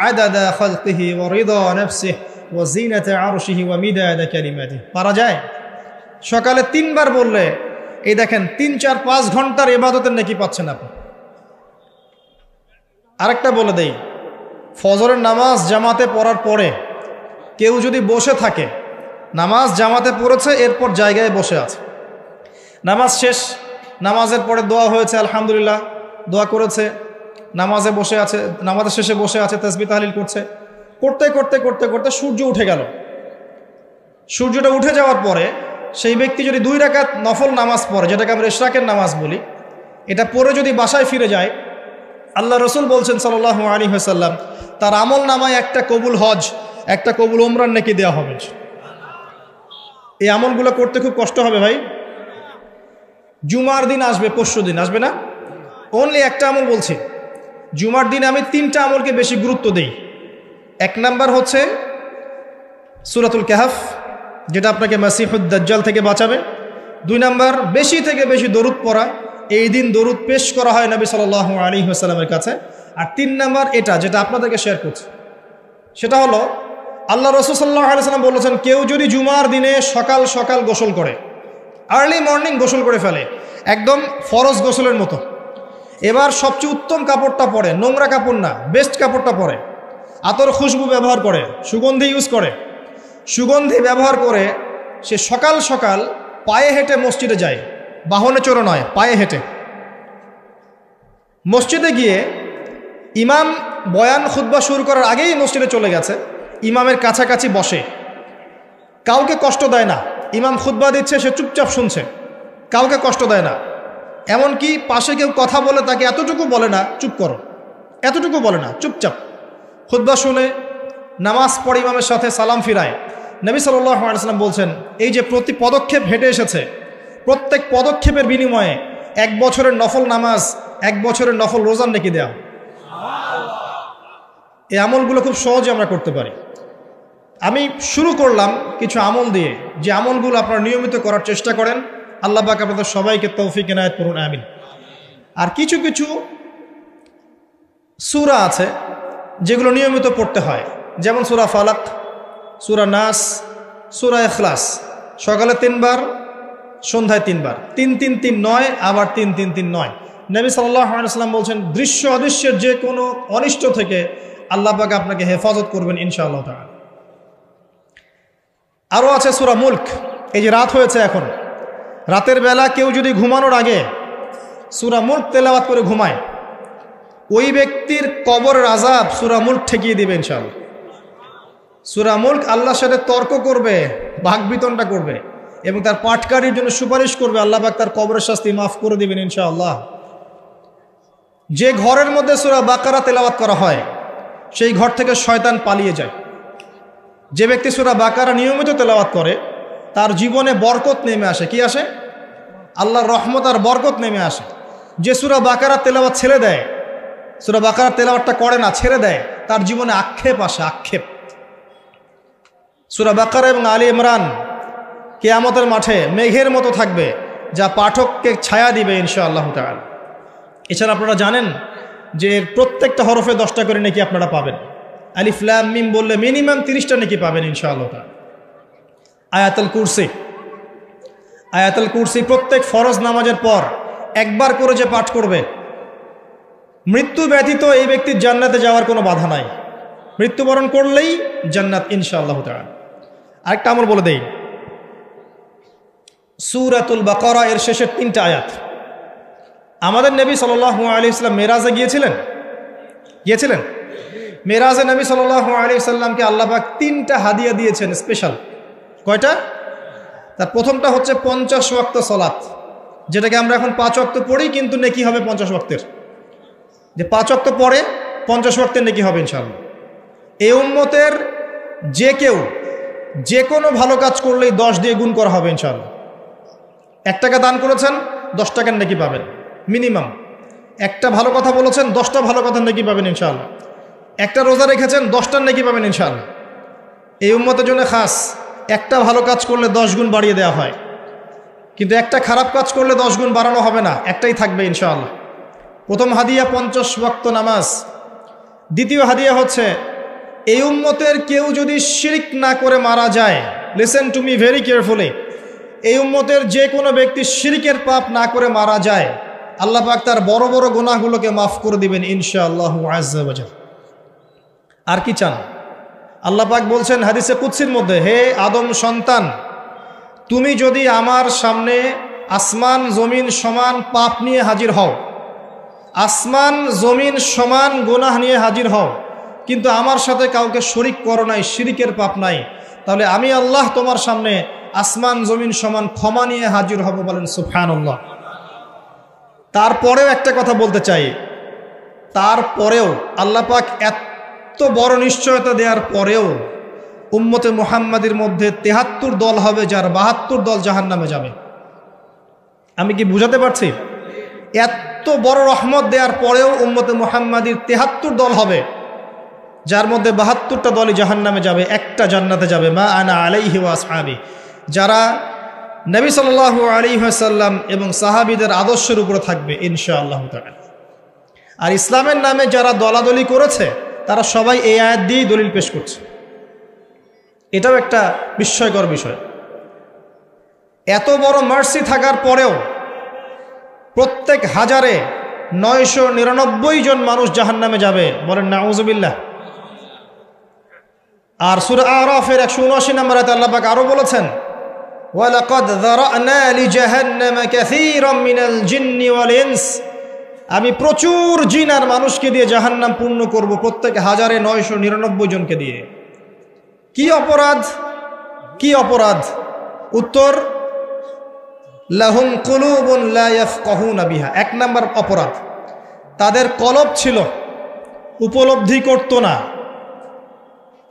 [SPEAKER 1] আদাদা খালকিহি ওয়া রিদা নাফসিহি ওয়া জিনাতা আরশিহি ওয়া মিদাদা কালিমাতিহি পারা যায়? সকালে 3 বার বললে এই দেখেন 3, 4, 5 ঘন্টার ইবাদতের নেকি পাচ্ছেন আপনি। আরেকটা বলে দেই, ফজরের নামাজ জামাতে পড়ার পরে কেউ যদি বসে থাকে, নামাজ জামাতে পড়েছে এরপর জায়গায় বসে আছে, নামাজ শেষ, নামাজের পরে দোয়া হয়েছে আলহামদুলিল্লাহ, দোয়া করেছে, নামাজে বসে আছে, নামাজের শেষে বসে আছে, তাসবিহ তাহলিল করছে, করতে করতে করতে করতে সূর্য উঠে গেল। সূর্যটা উঠে যাওয়ার পরে সেই ব্যক্তি যদি 2 রাকাত নফল নামাজ পড়ে, যেটাকে আমরা ইশরাকের নামাজ বলি, এটা পড়ে যদি বাসায় ফিরে যায়, আল্লাহ রসুল বলছেন সাল্লাল্লাহু আলাইহি ওয়াসাল্লাম, তার আমল নামায় একটা কবুল হজ, একটা কবুল ওমরার নেকি দেওয়া হবে। এই আমলগুলো করতে খুব কষ্ট হবে ভাই। জুমার দিন আসবে, পরশু দিন আসবে না, অনলি একটা আমল বলছি। জুমার দিন আমি 3টা আমলকে বেশি গুরুত্ব দেই। 1 নাম্বার হচ্ছে সূরাতুল কাহফ, যেটা আপনাকে মাসিহুদ দাজ্জাল থেকে বাঁচাবে। 2 নাম্বার বেশি থেকে বেশি দরুদ পড়া, এই দিন দরুদ পেশ করা হয় নবী সাল্লাল্লাহু আলাইহি ওয়াসাল্লামের কাছে। আর 3 নাম্বার এটা যেটা আপনাদেরকে শেয়ার করছি, সেটা হলো আল্লাহ রাসূল সাল্লাল্লাহু আলাইহি ওয়াসাল্লাম বলেছেন, কেউ যদি জুমার দিনে সকাল সকাল গোসল করে, আর্লি মর্নিং গোসল করে ফেলে, একদম ফরজ গোসলের মতো, এবার সবচেয়ে উত্তম কাপড়টা পরে, নোংরা কাপড় না, বেস্ট কাপড়টা পরে, আতর খুশবু ব্যবহার করে, সুগন্ধি ইউজ করে, সুগন্ধি ব্যবহার করে সে সকাল সকাল পায়ে হেঁটে মসজিদে যায়, বাহনে চড়ে নয়, পায়ে হেঁটে মসজিদে গিয়ে ইমাম বয়ান খুতবা শুরু করার আগেই মসজিদে চলে গেছে, ইমামের কাছাকাছি বসে, কাউকে কষ্ট দেয় না, ইমাম খুতবা দিচ্ছে সে চুপচাপ শুনছে, কাউকে কষ্ট দেয় না, এমনকি পাশে কেউ কথা বলে তাকে এতটুকু বলে না চুপ করো, এতটুকু বলে না, চুপচাপ খুতবা শুনে নামাজ পড়ে ইমামের সাথে সালাম ফিরায়। নবী সাল্লাল্লাহু আলাইহি ওয়াসাল্লাম বলছেন, এই যে প্রতি পদক্ষেপ হেঁটে এসেছে, প্রত্যেক পদক্ষেপের বিনিময়ে 1 বছরের নফল নামাজ, 1 বছরের নফল রোজার নেকি দেয়া। এই আমলগুলো খুব সহজে আমরা করতে পারি। আমি শুরু করলাম কিছু আমল দিয়ে, যে আমলগুলো আপনারা নিয়মিত করার চেষ্টা করেন, আল্লাহ পাক আপনাদের সবাইকে তৌফিক এনায়েত করুন, আমিন। আর কিছু কিছু সূরা আছে যেগুলো নিয়মিত পড়তে হয়, যেমন সূরা ফালাক, সূরা নাস, সূরা ইখলাস, সকালে 3 বার, সন্ধ্যায় 3 বার, 3-3-3 9, আবার 3-3-3 9। নবী সাল্লাল্লাহু আলাইহি ওয়াসাল্লাম বলছেন, দৃশ্য অদৃশ্যের যে কোনো অনিষ্ট থেকে আল্লাহ পাক আপনাকে হেফাজত করবেন ইনশাআল্লাহ তাআলা। আরও আছে সূরা মুলক, এই যে রাত হয়েছে এখন, রাতের বেলা কেউ যদি ঘুমানোর আগে সূরা মুলক তেলাওয়াত করে ঘুমায়, ওই ব্যক্তির কবরের আযাব সূরা মুলক ঠেকিয়ে দিবে ইনশাআল্লাহ। সূরা মুলক আল্লাহর সাথে তর্ক করবে, ভাগবিতণ্ডা করবে এবং তার পাঠকারীর জন্য সুপারিশ করবে, আল্লাহ পাক তার কবরের শাস্তি মাফ করে দিবেন ইনশাআল্লাহ। যে ঘরের মধ্যে সূরা বাকারা তেলাওয়াত করা হয়, সেই ঘর থেকে শয়তান পালিয়ে যায়। যে ব্যক্তি সূরা বাকারা নিয়মিত তেলাওয়াত করে, তার জীবনে বরকত নেমে আসে। কি আসে? আল্লাহর রহমত আর বরকত নেমে আসে। যে সূরা বাকারা তেলাওয়াত ছেড়ে দেয়, সূরা বাকারা তেলাওয়াতটা করে না, ছেড়ে দেয়, তার জীবনে আক্ষেপ আসে, আক্ষেপ। সূরা বাকারা এবং আলী ইমরান কিয়ামতের মাঠে মেঘের মতো থাকবে, যা পাঠককে ছায়া দিবে ইনশাআল্লাহ তাআলা। এছাড়া আপনারা জানেন যে প্রত্যেকটা হরফে 10টা করে নেকি আপনারা পাবেন। আলিফ লাম মিম বললে মিনিমাম 30টা নেকি পাবেন ইনশাআল্লাহ তাআলা। আয়াতুল কুরসি, আয়াতুল কুরসি প্রত্যেক ফরজ নামাজের পর 1 বার করে যে পাঠ করবে, মৃত্যু ব্যতীত এই ব্যক্তির জান্নাতে যাওয়ার কোনো বাধা নাই। মৃত্যুবরণ করলেই জান্নাত ইনশাআল্লাহ তাআলা। আরেকটা আমল বলে দেই, সূরাতুল বাকারা এর শেষের 3টা আয়াত। আমাদের নবী সাল্লাল্লাহু আলাইহি ওয়াসাল্লাম মেরাজে গিয়েছিলেন। মেরাজে নবী সাল্লাল্লাহু আলাইহি ওয়াসাল্লামকে আল্লাহ পাক 3টা হাদিয়া দিয়েছেন স্পেশাল। কয়টা? তার প্রথমটা হচ্ছে 50 ওয়াক্ত সালাত, যেটাকে আমরা এখন 5 ওয়াক্ত পড়ি, কিন্তু নেকি হবে 50 ওয়াক্তের। যে 5 ওয়াক্ত পড়ে 50 ওয়াক্তের নেকি হবে ইনশাআল্লাহ। এই উম্মতের যে কেউ যে কোনো ভালো কাজ করলেই 10 দিয়ে গুণ করা হবে ইনশাআল্লাহ। 1 টাকা দান করেছেন, 10 টাকার নেকি পাবেন মিনিমাম। একটা ভালো কথা বলেছেন, 10টা ভালো কথার নেকি পাবেন ইনশাআল্লাহ। একটা রোজা রেখেছেন, 10টার নেকি পাবেন ইনশাআল্লাহ। এই উম্মতের জন্য খাস একটা ভালো কাজ করলে 10 গুণ বাড়িয়ে দেওয়া হয়, কিন্তু একটা খারাপ কাজ করলে 10 গুণ বাড়ানো হবে না, একটাই থাকবে ইনশাআল্লাহ। প্রথম হাদিয়া 50 ওয়াক্ত নামাজ। দ্বিতীয় হাদিয়া হচ্ছে এই উম্মতের কেউ যদি শিরক না করে মারা যায়, listen to me very carefully, এই উম্মতের যে কোনো ব্যক্তি শিরকের পাপ না করে মারা যায়, আল্লাহ পাক তার বড় বড় গুনাহগুলোকে মাফ করে দিবেন ইনশাআল্লাহু আযজা ওয়া জাল। আর কি চান? আল্লাহ পাক বলছেন হাদিসে কুদসির মধ্যে, হে আদম সন্তান, তুমি যদি আমার সামনে আসমান জমিন সমান পাপ নিয়ে হাজির হও, আসমান জমিন সমান গুনাহ নিয়ে হাজির হও, কিন্তু আমার সাথে কাউকে শরিক করো নাই, শিরিকের পাপ নাই, তাহলে আমি আল্লাহ তোমার সামনে আসমান জমিন সমান ক্ষমা নিয়ে হাজির হব। বলেন সুবহানাল্লাহ। তারপরেও একটা কথা বলতে চাই, তারপরেও আল্লাহ পাক এত বড় নিশ্চয়তা দেওয়ার পরেও উম্মতে মুহাম্মাদির মধ্যে 73 দল হবে, যার 72 দল জাহান্নামে যাবে। আমি কি বুঝাতে পারছি? এত বড় রহমত দেওয়ার পরেও উম্মতে মুহাম্মাদির 73 দল হবে, যার মধ্যে 72টা দলই জাহান্নামে যাবে, একটা জান্নাতে যাবে। মা আনা আলাইহি ওয়া আসহাবি, যারা নবী সাল্লাল্লাহু আলাইহি ওয়াসাল্লাম এবং সাহাবীদের আদর্শের উপরে থাকবে ইনশাআল্লাহ তাআলা। আর ইসলামের নামে যারা দলাদলি করেছে তারা সবাই এই আয়াত দিয়েই দলিল পেশ করছে। এটাও একটা বিস্ময়কর বিষয়। এত বড় মার্সি থাকার পরেও প্রত্যেক হাজারে 999 জন মানুষ জাহান্নামে যাবে। বলেন নাউযুবিল্লাহ। আর সূরা আরাফের 179 নম্বর আয়াতে আল্লাহ পাক আরো বলেছেন, ওয়ালাকাদ যারানা লিজাহান্নামা কাসীরাম মিনাল জিন্নি ওয়াল ইনস, আমি প্রচুর জিন আর মানুষকে দিয়ে জাহান্নাম পূর্ণ করব, প্রত্যেক হাজারে 999 জনকে দিয়ে। কি অপরাধ? কি অপরাধ? উত্তর, লাহুম কুলুবুন লা ইয়াফকাহুনা বিহা। 1 নাম্বার অপরাধ, তাদের কলব ছিল, উপলব্ধি করত না।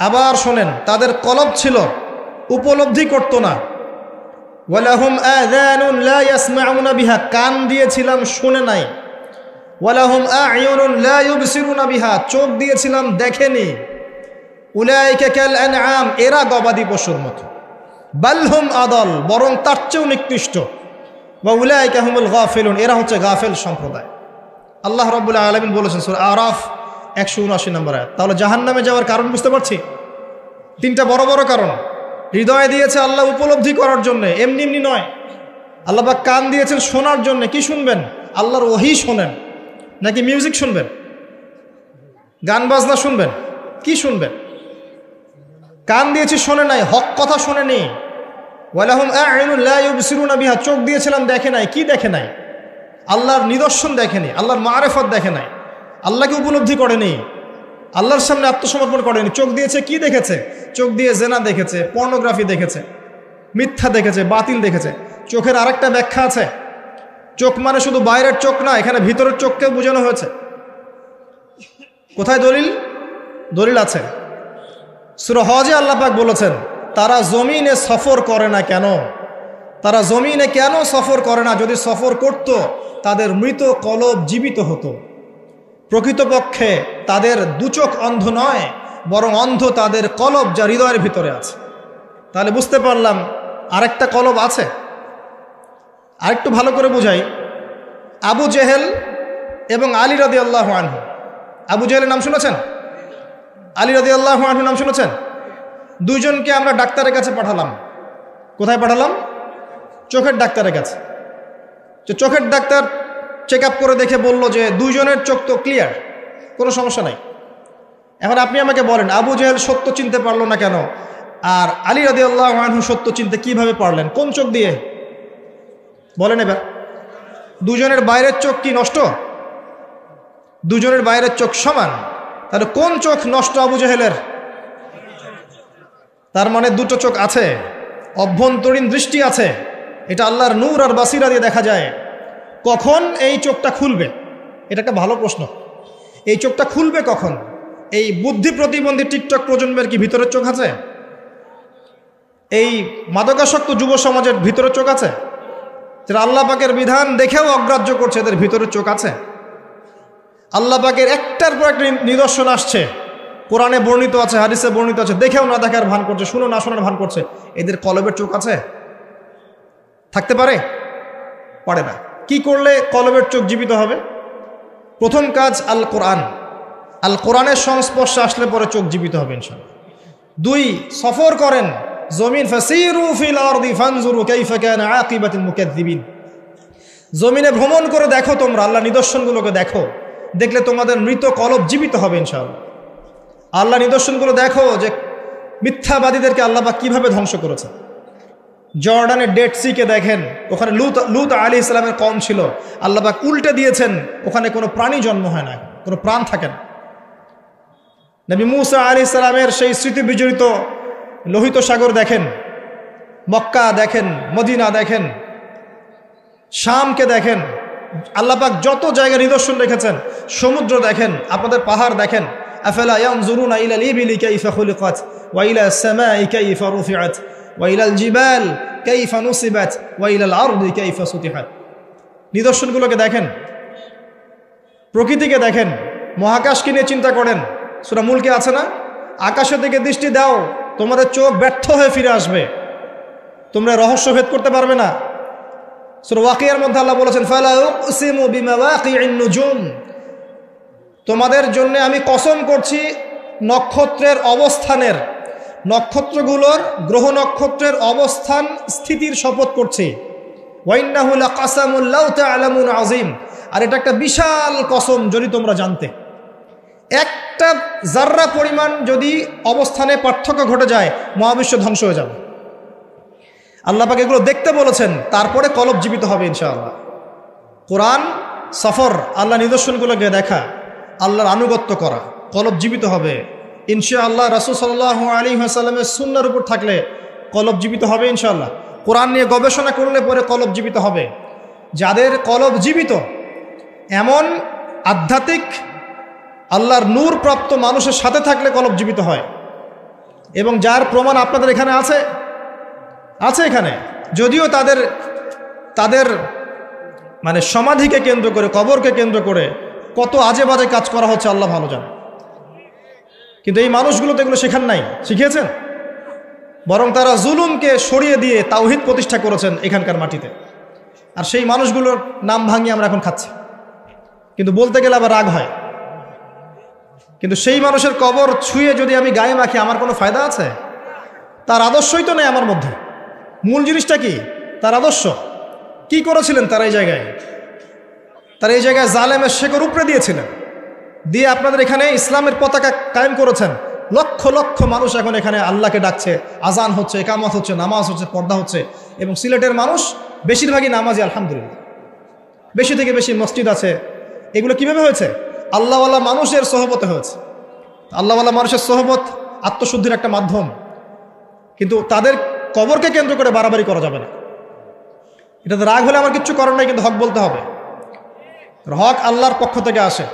[SPEAKER 1] আবার শোনেন, তাদের কলব ছিল, উপলব্ধি করত না। ওয়ালাহুম আযানুন লা ইয়াসমাউনা বিহা, কান দিয়েছিলাম শুনে নাই। ওয়ালাহুম আ'য়ুনুন লা ইউবসিরুনা বিহা, চোখ দিয়েছিলাম দেখেনি। উলাইকা কাল আনআম, এরা গবাদি পশুর মতো। বালহুম আদল, বরং তার চেয়েও নিকৃষ্ট। ওয়া উলাইকা হুমুল গাফিলুন, এরা হচ্ছে গাফেল সম্প্রদায়। আল্লাহ রাব্বুল আলামিন বলেছেন সূরা আরাফ 179 নম্বর আয়াত। তাহলে জাহান্নামে যাওয়ার কারণ বুঝতে পারছি? 3টা বড় বড় কারণ। হৃদয় দিয়েছে আল্লাহ উপলব্ধি করার জন্য, এমনি এমনি নয়। আল্লাহ পাক কান দিয়েছেন শোনার জন্য। কি শুনবেন? আল্লাহর ওহী শোনেন নাকি মিউজিক শুনবেন? গান বাজনা শুনবেন? কি শুনবেন? কান দিয়েছি শোনে নাই, হক কথা শোনেনি। ওয়ালাহুম আ'য়ুনুন লা ইউবসিরুনা বিহা, চোখ দিয়েছিলাম দেখে নাই। কি দেখে নাই? আল্লাহর নিদর্শন দেখেনি, আল্লাহর মারিফত দেখে নাই, আল্লাহকে উপলব্ধি করেনি, আল্লাহর সামনে আত্মসমর্পণ করেনি। চোখ দিয়েছে, কি দেখেছে? চোখ দিয়ে জেনা দেখেছে, পর্নোগ্রাফি দেখেছে, মিথ্যা দেখেছে, বাতিল দেখেছে। চোখের আরেকটা ব্যাখ্যা আছে, চোখ মানে শুধু বাইরের চোখ না, এখানে ভিতরের চোখকে বোঝানো হয়েছে। কোথায় দলিল? দলিল আছে সূরা হজে আল্লাহ পাক বলেছেন, তারা জমিনে সফর করে না কেন? তারা জমিনে কেন সফর করে না? যদি সফর করত তাদের মৃত কলব জীবিত হতো। প্রকৃতপক্ষে তাদের দুচোখ অন্ধ নয়, বরং অন্ধ তাদের কলব, যা হৃদয়ের ভিতরে আছে। তাহলে বুঝতে পারলাম আরেকটা কলব আছে। আরেকটু ভালো করে বুঝাই, আবু জেহেল এবং আলী রাদিয়াল্লাহু আনহু। আবু জেহেলের নাম শুনেছেন? আলী রাদিয়াল্লাহু আনহু নাম শুনেছেন? দুইজনকে আমরা ডাক্তারের কাছে পাঠালাম। কোথায় পাঠালাম? চোখের ডাক্তারের কাছে। তো চোখের ডাক্তার চেক আপ করে দেখে বলল যে দুইজনের চোখ তো ক্লিয়ার, কোনো সমস্যা নাই। এখন আপনি আমাকে বলেন, আবু জেহেল সত্য চিনতে পারলো না কেন, আর আলী রাদিয়াল্লাহু আনহু সত্য চিনতে কিভাবে পারলেন? কোন চোখ দিয়ে? বলেন এবার। দুজনের বাইরের চোখ কি নষ্ট? দুজনের বাইরের চোখ সমান। তাহলে কোন চোখ নষ্ট আবু জেহেলের? তার মানে দুটো চোখ আছে, অভ্যন্তরীণ দৃষ্টি আছে। এটা আল্লাহর নূর আর বাসিরা দিয়ে দেখা যায়। কখন এই চোখটা খুলবে? এটা একটা ভালো প্রশ্ন। এই চোখটা খুলবে কখন? এই বুদ্ধি প্রতিবন্ধী টিকটক প্রজন্মের কি ভিতরের চোখ আছে? এই মাদকাসক্ত যুব সমাজের ভিতরের চোখ আছে? যারা আল্লাহ পাকের বিধান দেখেও অগ্রাহ্য করছে, এদের ভিতরের চোখ আছে? আল্লাহ পাকের একটার পর একটা নিদর্শন আসছে, কোরআনে বর্ণিত আছে, হাদিসে বর্ণিত আছে, দেখেও না দেখার ভান করছে, শুনো না শোনার ভান করছে, এদের কলবের চোখ আছে? থাকতে পারে? পারে না। কি করলে কলবের চোখ জীবিত হবে? প্রথম কাজ আল কোরআন। আল কোরআনের সংস্পর্শে আসলে পরে চোখ জীবিত হবে ইনশাআল্লাহ। 2, সফর করেন জমিন, ফাসিরু ফিল আরদি ফানজুরু কাইফা কানা আকিবাতুল মুকাজ্জিবিন। জমিনে ভ্রমণ করে দেখো, তোমরা আল্লাহ নিদর্শনগুলোকে দেখো, দেখলে তোমাদের মৃত কলব জীবিত হবে ইনশাআল্লাহ। আল্লাহ নিদর্শনগুলো দেখো যে মিথ্যাবাদীদেরকে আল্লাহ পাক কিভাবে ধ্বংস করেছে। জর্ডানের ডেড সিকে দেখেন, ওখানে লূত আলাইহিস সালামের কওম ছিল, আল্লাহ পাক উল্টে দিয়েছেন, ওখানে কোনো প্রাণী জন্ম হয় না, কোনো প্রাণ থাকে না। নবী মূসা আলাইহিস সালামের সেই স্মৃতি বিজড়িত লোহিত সাগর দেখেন, মক্কা দেখেন, মদিনা দেখেন, শামকে দেখেন, আল্লাহ পাক যত জায়গায় নিদর্শন রেখেছেন, সমুদ্র দেখেন, আপনাদের পাহাড় দেখেন। আফালা ইয়ানজুরুনা ইলাল ইবিলি কাইফা খুলিকাত ওয়া ইলাস সামাই কাইফা রুফিআত ওয়া ইলাল জিবাল কাইফা নুসিবাত ওয়া ইলাল আরদি কাইফা সুতিহাত। নিদর্শনগুলোকে দেখেন, প্রকৃতিকে দেখেন, মহাকাশকে নিয়ে চিন্তা করেন। সূরা মুলকে আছে না, আকাশের দিকে দৃষ্টি দাও, তোমাদের চোখ ব্যর্থ হয়ে ফিরে আসবে, তোমরা রহস্য ভেদ করতে পারবে না। সূরা ওয়াকিয়ার মধ্যে আল্লাহ বলেছেন, ফালা উকসিমু বিমাওয়াকিইন নুজুম, তোমাদের জন্য আমি কসম করছি নক্ষত্রের অবস্থানের, নক্ষত্রগুলোর, গ্রহ নক্ষত্রের অবস্থান স্থিতির শপথ করছি। ওয়াইন্নাহু লাকাসামুল লাউ তা'লামুন আযীম, আর এটা একটা বিশাল কসম যদি তোমরা জানতে। একটা জাররা পরিমাণ যদি অবস্থানে পার্থক্য ঘটে যায়, মহাবিশ্ব ধ্বংস হয়ে যাবে। আল্লাহ পাক এগুলো দেখতে বলেছেন, তারপরে কলব জীবিত হবে ইনশাআল্লাহ। কোরআন, সফর, আল্লাহ নিদর্শনগুলোকে দেখা, আল্লাহর আনুগত্য করা, কলব জীবিত হবে ইনশাআল্লাহ। রাসূল সাল্লাল্লাহু আলাইহি ওয়াসাল্লামের সুন্নাহর উপর থাকলে কলব জীবিত হবে ইনশাআল্লাহ। কোরআন নিয়ে গবেষণা করলে পরে কলব জীবিত হবে। যাদের কলব জীবিত, এমন আধ্যাত্মিক আল্লাহর নূর প্রাপ্ত মানুষের সাথে থাকলে কলব জীবিত হয়, এবং যার প্রমাণ আপনাদের এখানে আছে এখানে। যদিও তাদের মানে সমাধিকে কেন্দ্র করে, কবরকে কেন্দ্র করে কত আজে বাজে কাজ করা হচ্ছে আল্লাহ ভালো জানে, কিন্তু এই মানুষগুলো তো এগুলো শেখান নাই, শিখিয়েছেন, বরং তারা জুলুমকে সরিয়ে দিয়ে তাওহীদ প্রতিষ্ঠা করেছেন এখানকার মাটিতে। আর সেই মানুষগুলোর নাম ভাঙিয়ে আমরা এখন খাচ্ছি, কিন্তু বলতে গেলে আবার রাগ হয়। কিন্তু সেই মানুষের কবর ছুঁয়ে যদি আমি গায়ে মাখি, আমার কোনো ফায়দা আছে? তার আদর্শই তো নেই আমার মধ্যে। মূল জিনিসটা কি? তার আদর্শ। কি করেছিলেন তারা এই জায়গায়? তারা এই জায়গায় জালেমের শেকড় উপড়ে দিয়েছিলেন, দিয়ে আপনাদের এখানে ইসলামের পতাকা কায়েম করেছেন। লক্ষ লক্ষ মানুষ এখন এখানে আল্লাহকে ডাকছে, আজান হচ্ছে, ইকামত হচ্ছে, নামাজ হচ্ছে, পর্দা হচ্ছে। এবং সিলেটের মানুষ বেশিরভাগই নামাজি আলহামদুলিল্লাহ, বেশি থেকে বেশি মসজিদ আছে। এগুলো কিভাবে হয়েছে? আল্লাহওয়ালা মানুষের সোহবতে হয়েছে। আল্লাহওয়ালা মানুষের সোহবত আত্মশুদ্ধির একটা মাধ্যম, কিন্তু তাদের কবরকে কেন্দ্র করে বাড়াবাড়ি করা যাবে না। এটাতে রাগ হলে আমার কিচ্ছু করার নাই, কিন্তু হক বলতে হবে। হক আল্লাহর পক্ষ থেকে আসে।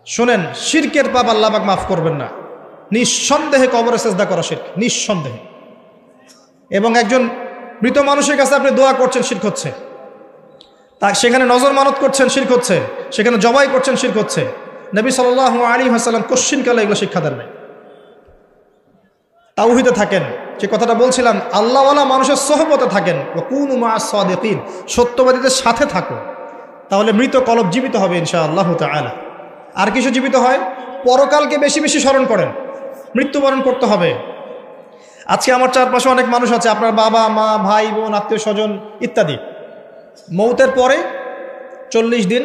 [SPEAKER 1] শোনেন, শিরকের পাপ আল্লাহ পাক মাফ করবেন না। নিঃসন্দেহে কবরে সেজদা করা শিরক, নিঃসন্দেহে। এবং একজন মৃত মানুষের কাছে আপনি দোয়া করছেন, শিরক হচ্ছে। তা সেখানে নজর মানত করছেন, শিরক হচ্ছে। সেখানে জবাই করছেন, শিরক হচ্ছে। নবী সাল্লাল্লাহু আলাইহি ওয়াসাল্লাম কোশ্চিনকালে এগুলো শিক্ষা দেন নাই। তাওহীদে থাকেন, যে কথাটা বলছিলাম, আল্লাহওয়ালা মানুষের সোহবতে থাকেন। ওয়া কুনু মা'আস সাদিকিন, সত্যবাদীদের সাথে থাকো, তাহলে মৃত কলব জীবিত হবে ইনশাআল্লাহ তাআলা। আর কিছু জীবিত হয়, পরকালকে বেশি বেশি স্মরণ করেন। মৃত্যুবরণ করতে হবে। আজকে আমার চারপাশে অনেক মানুষ আছে, আপনার বাবা মা, ভাই বোন, আত্মীয় স্বজন ইত্যাদি, মৌতের পরে 40 দিন,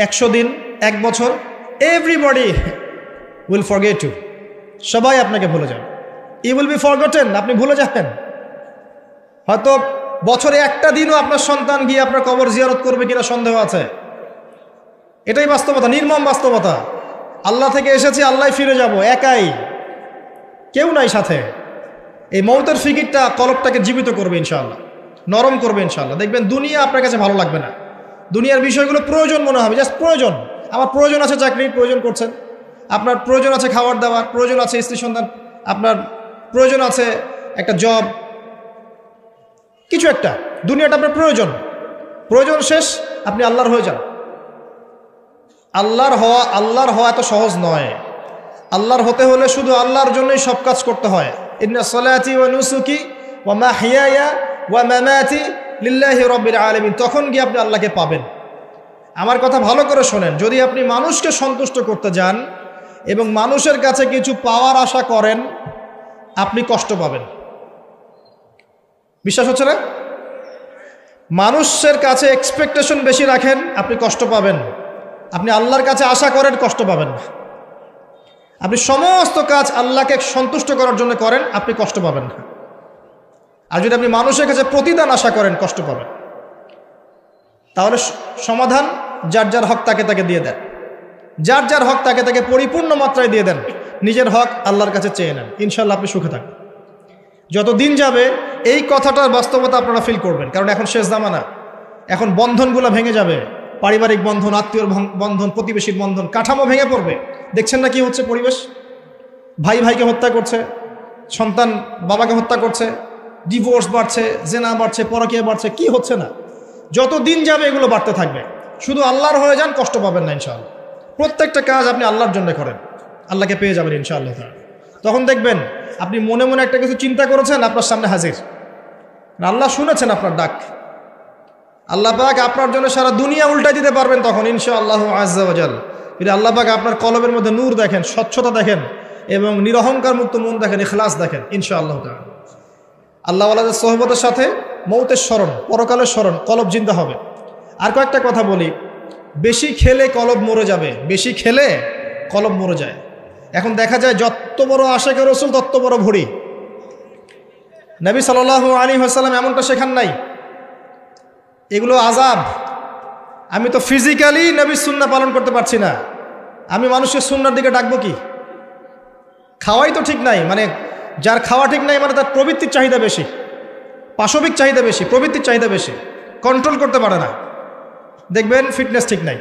[SPEAKER 1] 100 দিন, 1 বছর, এভরিবডি উইল ফরগেট ইউ। সবাই আপনাকে ভুলে যাবে। ইউ উইল বি ফরগটেন, আপনি ভুলে যাবেন। হয়তো বছরে একটা দিনও আপনার সন্তান গিয়ে আপনার কবর জিয়ারত করবে কিনা সন্দেহ আছে। এটাই বাস্তবতা, নির্মম বাস্তবতা। আল্লাহ থেকে এসেছি, আল্লাহ ফিরে যাব, একাই, কেউ নাই সাথে। এই মৌতের ফিকিরটা কলবটাকে জীবিত করবে ইনশাআল্লাহ, নরম করবে ইনশাআল্লাহ। দেখবেন দুনিয়া আপনার কাছে ভালো লাগবে না, দুনিয়ার বিষয়গুলো প্রয়োজন মনে হবে, জাস্ট প্রয়োজন। আমার প্রয়োজন আছে চাকরির, প্রয়োজন করছেন। আপনার প্রয়োজন আছে খাবার দাবার, প্রয়োজন আছে স্ত্রী সন্তান, আপনার প্রয়োজন আছে একটা জব, কিছু একটা। দুনিয়াটা আপনার প্রয়োজন, প্রয়োজন শেষ আপনি আল্লাহর হয়ে যান। আল্লাহর হওয়া এত সহজ নয়। আল্লাহর হতে হলে শুধু আল্লাহর জন্যই সব কাজ করতে হয়। ইন্না সলাতি ওয়া নুসুকি ওয়া মাহইয়ায়া ওয়া মামাতি লিল্লাহি রাব্বিল আলামিন, তখন গিয়ে আপনি আল্লাহকে পাবেন। আমার কথা ভালো করে শোনেন, যদি আপনি মানুষকে সন্তুষ্ট করতে যান এবং মানুষের কাছে কিছু পাওয়ার আশা করেন, আপনি কষ্ট পাবেন। বিশ্বাস হচ্ছে না? মানুষের কাছে এক্সপেকটেশন বেশি রাখেন, আপনি কষ্ট পাবেন। আপনি আল্লাহর কাছে আশা করেন, কষ্ট পাবেন না। আপনি সমস্ত কাজ আল্লাহকে সন্তুষ্ট করার জন্য করেন, আপনি কষ্ট পাবেন না। আর যদি আপনি মানুষের কাছে প্রতিদান আশা করেন, কষ্ট পাবেন। তাহলে সমাধান, যার যার হক তাকে তাকে দিয়ে দেন, যার যার হক তাকে তাকে পরিপূর্ণ মাত্রায় দিয়ে দেন, নিজের হক আল্লাহর কাছে চেয়ে নেন, ইনশাল্লাহ আপনি সুখে থাকবেন। যত দিন যাবে এই কথাটার বাস্তবতা আপনারা ফিল করবেন, কারণ এখন শেষ জামানা। এখন বন্ধনগুলো ভেঙে যাবে, পারিবারিক বন্ধন, আত্মীয় বন্ধন, প্রতিবেশীর বন্ধন, কাঠামো ভেঙে পড়বে। দেখছেন না কি হচ্ছে পরিবেশ? ভাই ভাইকে হত্যা করছে, সন্তান বাবাকে হত্যা করছে, ডিভোর্স বাড়ছে, জেনা বাড়ছে, পরকীয়া বাড়ছে, কি হচ্ছে না? যত দিন যাবে এগুলো বাড়তে থাকবে। শুধু আল্লাহর হয়ে যান, কষ্ট পাবেন না ইনশাআল্লাহ। প্রত্যেকটা কাজ আপনি আল্লাহর জন্য করেন, আল্লাহকে পেয়ে যাবেন ইনশাআল্লাহ। তখন দেখবেন আপনি মনে মনে একটা কিছু চিন্তা করেছেন, আপনার সামনে হাজির। আল্লাহ শুনেছেন আপনার ডাক। আল্লাহ পাক আপনার জন্য সারা দুনিয়া উল্টাই দিতে পারবেন তখন ইনশাআল্লাহ আজ্জা ওয়া জাল। যদি আল্লাহ পাক আপনার কলবের মধ্যে নূর দেখেন, স্বচ্ছতা দেখেন এবং নিরহংকার মুক্ত মন দেখেন, ইখলাস দেখেন ইনশাআল্লাহ তাআলা। আল্লাহওয়ালাদের সোহবতের সাথে মৌতের স্মরণ, পরকালের স্মরণ, কলব জিন্দা হবে। আর কয়েকটা কথা বলি, বেশি খেলে কলব মরে যাবে, বেশি খেলে কলব মরে যায়। এখন দেখা যায় যত বড় আশিক রাসূল তত বড় ভুঁড়ি। নবী সাল্লাল্লাহু আলাইহি ওয়াসাল্লাম এমনটা শেখান নাই। এগুলো আযাব। আমি তো ফিজিক্যালি নবীর সুন্নাহ পালন করতে পারছি না, আমি মানুষের সুন্নাহর দিকে ডাকবো কি? খাওয়াই তো ঠিক নাই, মানে যার খাওয়া ঠিক নাই মানে তার প্রবৃত্তির চাহিদা বেশি, পাশবিক চাহিদা বেশি, প্রবৃত্তির চাহিদা বেশি, কন্ট্রোল করতে পারে না। দেখবেন ফিটনেস ঠিক নাই,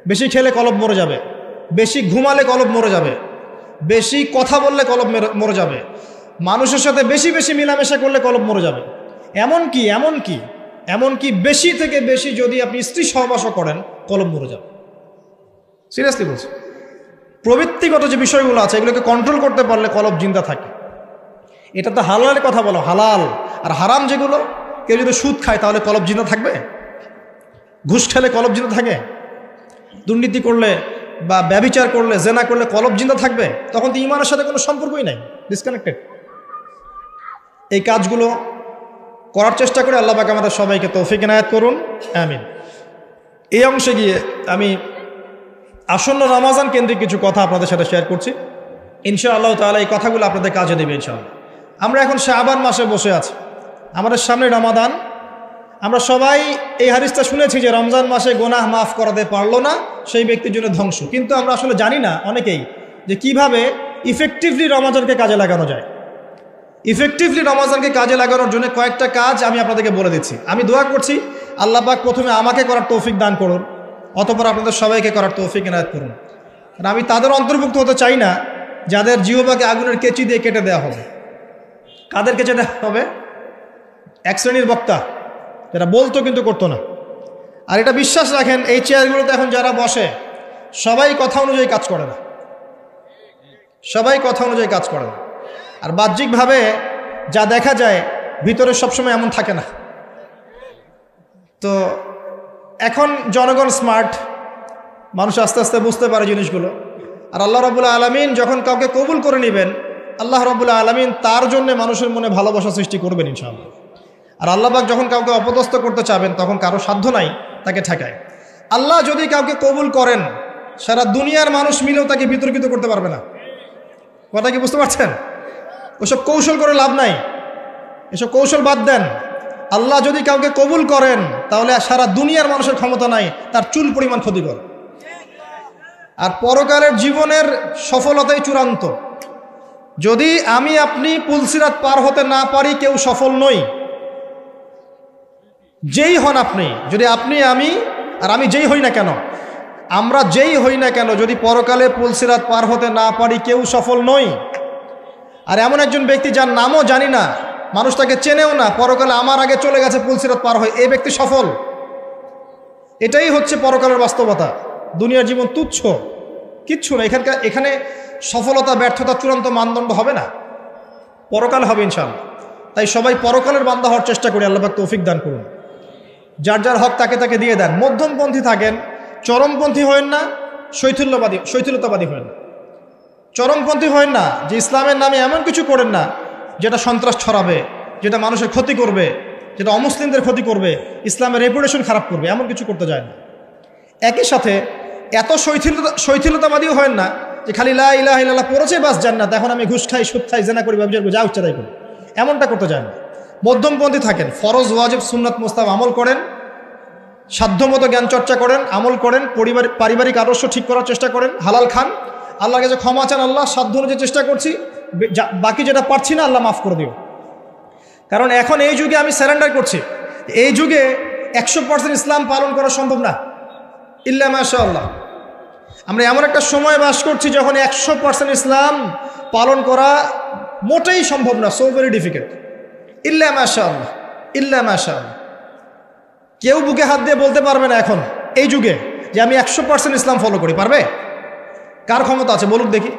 [SPEAKER 1] বেশি খেলে কলব মরে যাবে, বেশি ঘুমালে কলব মরে যাবে, বেশি কথা বললে কলব মরে যাবে, মানুষের সাথে বেশি বেশি মিলামেশা করলে কলব মরে যাবে। এমনকি বেশি থেকে বেশি যদি আপনি স্ত্রী সহবাস করেন, কলব মরে যাবে। সিরিয়াসলি বলছি, প্রবৃত্তিগত যে বিষয়গুলো আছে এগুলোকে কন্ট্রোল করতে পারলে কলব জিন্দা থাকে। এটা তো হালালের কথা বলো, হালাল। আর হারাম যেগুলো, কেউ যদি সুদ খায় তাহলে কলব জিন্দা থাকবে? ঘুষ খেলে কলব জিন্দা থাকে? দুর্নীতি করলে বা ব্যভিচার করলে, জেনা করলে কলব জিন্দা থাকবে? তখন তো ঈমানের সাথে কোনো সম্পর্কই নাই, ডিসকানেক্টেড। এই কাজগুলো করার চেষ্টা করে আল্লাহ পাক আমাদের সবাইকে তৌফিক ইনায়াত করুন, আমিন। এই অংশে গিয়ে আমি আসন্ন রমাজান কেন্দ্রিক কিছু কথা আপনাদের সাথে শেয়ার করছি ইনশাআল্লাহ তাআলা। এই কথাগুলো আপনাদের কাজে দেবে ইনশাআল্লাহ। আমরা এখন শাবান মাসে বসে আছি, আমাদের সামনে রমাদান। আমরা সবাই এই হাদিসটা শুনেছি যে রমজান মাসে গুনাহ মাফ করাতে পারলো না সেই ব্যক্তির জন্য ধ্বংস। কিন্তু আমরা আসলে জানি না অনেকেই যে কিভাবে ইফেক্টিভলি রমাজানকে কাজে লাগানো যায়। ইফেক্টিভলি রমাজানকে কাজে লাগানোর জন্য কয়েকটা কাজ আমি আপনাদেরকে বলে দিচ্ছি। আমি দোয়া করছি আল্লাহ পাক প্রথমে আমাকে করার তৌফিক দান করুন, অতঃপর আপনাদের সবাইকে করার তৌফিক ইনায়াত করুন। কারণ আমি তাদের অন্তর্ভুক্ত হতে চাই না যাদের জিহ্বাকে আগুনের কেচি দিয়ে কেটে দেওয়া হবে। কাদের কেটে দেওয়া হবে? এক শ্রেণীর বক্তা যারা বলতো কিন্তু করতো না। আর এটা বিশ্বাস রাখেন, এই চেয়ারগুলোতে এখন যারা বসে সবাই কথা অনুযায়ী কাজ করে না, সবাই কথা অনুযায়ী কাজ করে না। আর বাহ্যিকভাবে যা দেখা যায় ভিতরে সবসময় এমন থাকে না। তো এখন জনগণ স্মার্ট, মানুষ আস্তে আস্তে বুঝতে পারে জিনিসগুলো। আর আল্লাহ রাব্বুল আলামিন যখন কাউকে কবুল করে নেবেন, আল্লাহ রাব্বুল আলামিন তার জন্য মানুষের মনে ভালোবাসা সৃষ্টি করবেন ইনশাআল্লাহ। আর আল্লাহ পাক যখন কাউকে অপদস্থ করতে চাবেন তখন কারো সাধ্য নাই তাকে ঠেকায়। আল্লাহ যদি কাউকে কবুল করেন, সারা দুনিয়ার মানুষ মিলেও তাকে বিতর্কিত করতে পারবে না। কথা কি বুঝতে পারছেন? ওসব কৌশল করে লাভ নাই, এসব কৌশল বাদ দেন। আল্লাহ যদি কাউকে কবুল করেন তাহলে সারা দুনিয়ার মানুষের ক্ষমতা নাই তার চুল পরিমাণ ক্ষতি করে। আর পরকালের জীবনের সফলতাই চূড়ান্ত। যদি আমি আপনি পুলসিরাত পার হতে না পারি, কেউ সফল নই। যেই হন আপনি, যদি আপনি আমি আর আমি যেই হই না কেন, আমরা যেই হই না কেন, যদি পরকালে পুলসিরাত পার হতে না পারি, কেউ সফল নই। আর এমন একজন ব্যক্তি যার নামও জানি না, মানুষ তাকে চেনেও না, পরকালে আমার আগে চলে গেছে পুলসিরাত পার হয়ে, এই ব্যক্তি সফল। এটাই হচ্ছে পরকালের বাস্তবতা। দুনিয়ার জীবন তুচ্ছ, কিচ্ছু না। এখানে সফলতা ব্যর্থতা চূড়ান্ত মানদণ্ড হবে না, পরকাল হবে ইনশাআল্লাহ। তাই সবাই পরকালের বান্দা হওয়ার চেষ্টা করি, আল্লাহ পাক তৌফিক দান করুন। যার যার হক তাকে তাকে দিয়ে দেন। মধ্যমপন্থী থাকেন, চরমপন্থী হয়েন না, শৈথিলতাবাদী হয়েন না। চরমপন্থী হয়েন না যে ইসলামের নামে এমন কিছু করেন না যেটা সন্ত্রাস ছড়াবে, যেটা মানুষের ক্ষতি করবে, যেটা অমুসলিমদের ক্ষতি করবে, ইসলামের রেপুটেশন খারাপ করবে, এমন কিছু করতে যায় না। একই সাথে এত শৈথিলতাবাদীও হয় না যে খালি লা ইলাহা ইল্লাল্লাহ পড়েছে বাস জান্নাত, এখন আমি ঘুষ খাই, সুদ খাই, জেনা করি, ব্যভিচার করি, যা উচ্চ তাই করি, এমনটা করতে যায় না। মধ্যমপন্থী থাকেন, ফরজ ওয়াজিব সুন্নাত মুস্তাহাব আমল করেন, সাধ্যমতো জ্ঞান চর্চা করেন, আমল করেন, পারিবারিক আদর্শ ঠিক করার চেষ্টা করেন, হালাল খান, আল্লাহর কাছে ক্ষমা চান, আল্লাহ সাধ্য অনুযায়ী চেষ্টা করছি, বাকি যেটা পারছি না আল্লাহ মাফ করে দিও। কারণ এখন এই যুগে আমি স্যারেন্ডার করছি, এই যুগে 100% ইসলাম পালন করা সম্ভব না, ইল্লা মাশাআল্লাহ। আমরা এমন একটা সময় বাস করছি যখন 100% ইসলাম পালন করা মোটেই সম্ভব না, সো ভেরি ডিফিকাল্ট, ইল্লা মাশাআল্লাহ, ইল্লা মাশাআল্লাহ। কেউ বুকে হাত দিয়ে বলতে পারবে না এখন এই যুগে যে আমি 100% ইসলাম ফলো করি, পারবে? কার ক্ষমতা আছে বলুক দেখি?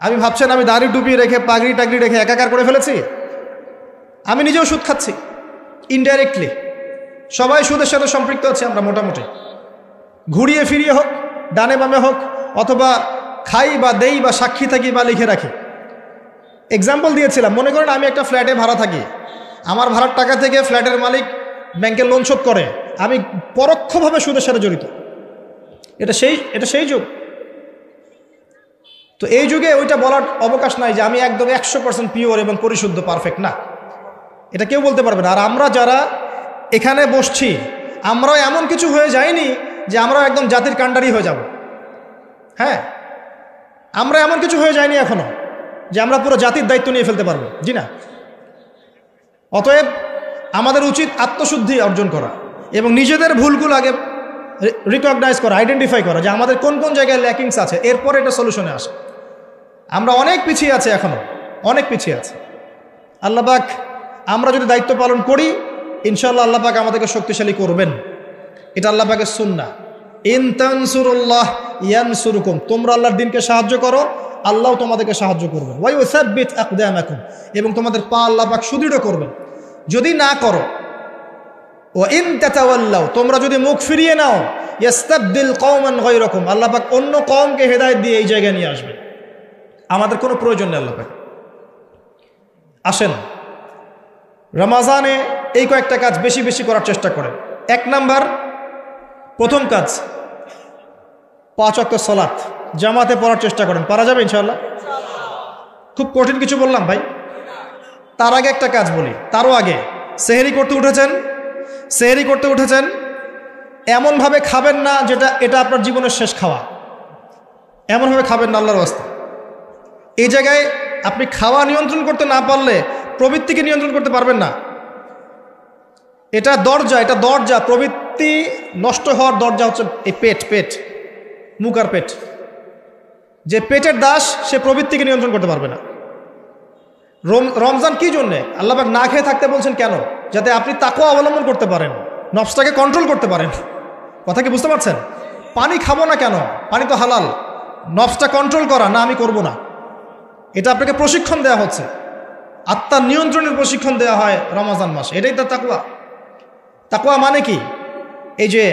[SPEAKER 1] আমি ভাবছেন আমি দাড়ি টুপি রেখে পাগড়ি টাগড়ি রেখে একাকার করে ফেলেছি? আমি নিজেও সুদ খাচ্ছি ইনডাইরেক্টলি, সবাই সুদের সাথে সম্পৃক্ত আছে আমরা মোটামুটি, ঘুরিয়ে ফিরিয়ে হোক, ডানে বামে হোক, অথবা খাই বা দেই বা সাক্ষী থাকি বা লিখে রাখি। এক্সাম্পল দিয়েছিলাম, মনে করেন আমি একটা ফ্ল্যাটে ভাড়া থাকি, আমার ভাড়ার টাকা থেকে ফ্ল্যাটের মালিক ব্যাংকের লোন শোধ করে, আমি পরোক্ষভাবে সুদের সাথে জড়িত। এটা সেই যুগ। তো এই যুগে ওইটা বলার অবকাশ নাই যে আমি একদম 100% পিওর এবং পরিশুদ্ধ, পারফেক্ট না, এটা কেউ বলতে পারবে না। আর আমরা যারা এখানে বসছি, আমরাও এমন কিছু হয়ে যাইনি যে আমরাও একদম জাতির কাণ্ডারি হয়ে যাব। হ্যাঁ, আমরা এমন কিছু হয়ে যাইনি এখনো যে আমরা পুরো জাতির দায়িত্ব নিয়ে ফেলতে পারবো, জি না। অতএব আমাদের উচিত আত্মশুদ্ধি অর্জন করা এবং নিজেদের ভুলগুলো আগে রিকগনাইজ করা, আইডেন্টিফাই করা যে আমাদের কোন কোন জায়গায় ল্যাকিংস আছে, এরপরে এটা সলিউশনে আসে। আমরা অনেক পিছিয়ে আছি, এখনো অনেক পিছিয়ে আছে। আল্লাহ পাক আমরা যদি দায়িত্ব পালন করি, ইনশাআল্লাহ আল্লাহ পাক আমাদেরকে শক্তিশালী করবেন। এটা আল্লাহ পাকের সুন্নাহ। ইন তানসুরুল্লাহ ইয়ানসুরুকুম, তোমরা আল্লাহর দ্বীনকে সাহায্য করো, আল্লাহ তোমাদেরকে সাহায্য করবেন। ওয়া ইউসাব্বিত আকদামাকুম, এবং তোমাদের পা আল্লাহ পাক সুদৃঢ় করবেন। যদি না করো, ওয়া ইন তাতাওয়াল্লাও, তোমরা যদি মুখ ফিরিয়ে নাও, ইস্তাবদিল কওমান গায়রাকুম, আল্লাহ পাক অন্য কওমকে হেদায়েত দিয়ে এই জায়গায় নিয়ে আসবেন। আমাদের কোনো প্রয়োজন নেই আল্লাহ পাক। আসেন রমাজানে এই কয়েকটা কাজ বেশি বেশি করার চেষ্টা করেন। 1 নাম্বার, প্রথম কাজ 5 ওয়াক্ত সালাত জামাতে পড়ার চেষ্টা করেন। পারা যাবে ইনশাআল্লাহ? খুব কঠিন কিছু বললাম ভাই? তার আগে একটা কাজ বলি, তারও আগে সেহরি করতে উঠেছেন, এমনভাবে খাবেন না যেটা এটা আপনার জীবনের শেষ খাওয়া। এমনভাবে খাবেন না আল্লাহর রাস্তায়। এই জায়গায় আপনি খাওয়া নিয়ন্ত্রণ করতে না পারলে প্রবৃত্তিকে নিয়ন্ত্রণ করতে পারবেন না। এটা দরজা, প্রবৃত্তি নষ্ট হওয়ার দরজা হচ্ছে এই পেট, মুখ আর পেট। যে পেটের দাস, সে প্রবৃত্তিকে নিয়ন্ত্রণ করতে পারবে না। রমজান কি জন্যে আল্লাহ পাক না খেয়ে থাকতে বলছেন? কেন? যাতে আপনি তাকওয়া অবলম্বন করতে পারেন, নফসটাকে কন্ট্রোল করতে পারেন। কথা কি বুঝতে পারছেন? পানি খাবো না কেন? পানি তো হালাল। নফসটা কন্ট্রোল করা, না আমি করব না, এটা আপনাকে প্রশিক্ষণ দেওয়া হচ্ছে। আত্মার নিয়ন্ত্রণের প্রশিক্ষণ দেওয়া হয় রমজান মাসে, এটাই তার তাকওয়া। তাকওয়া মানে কি? এই যে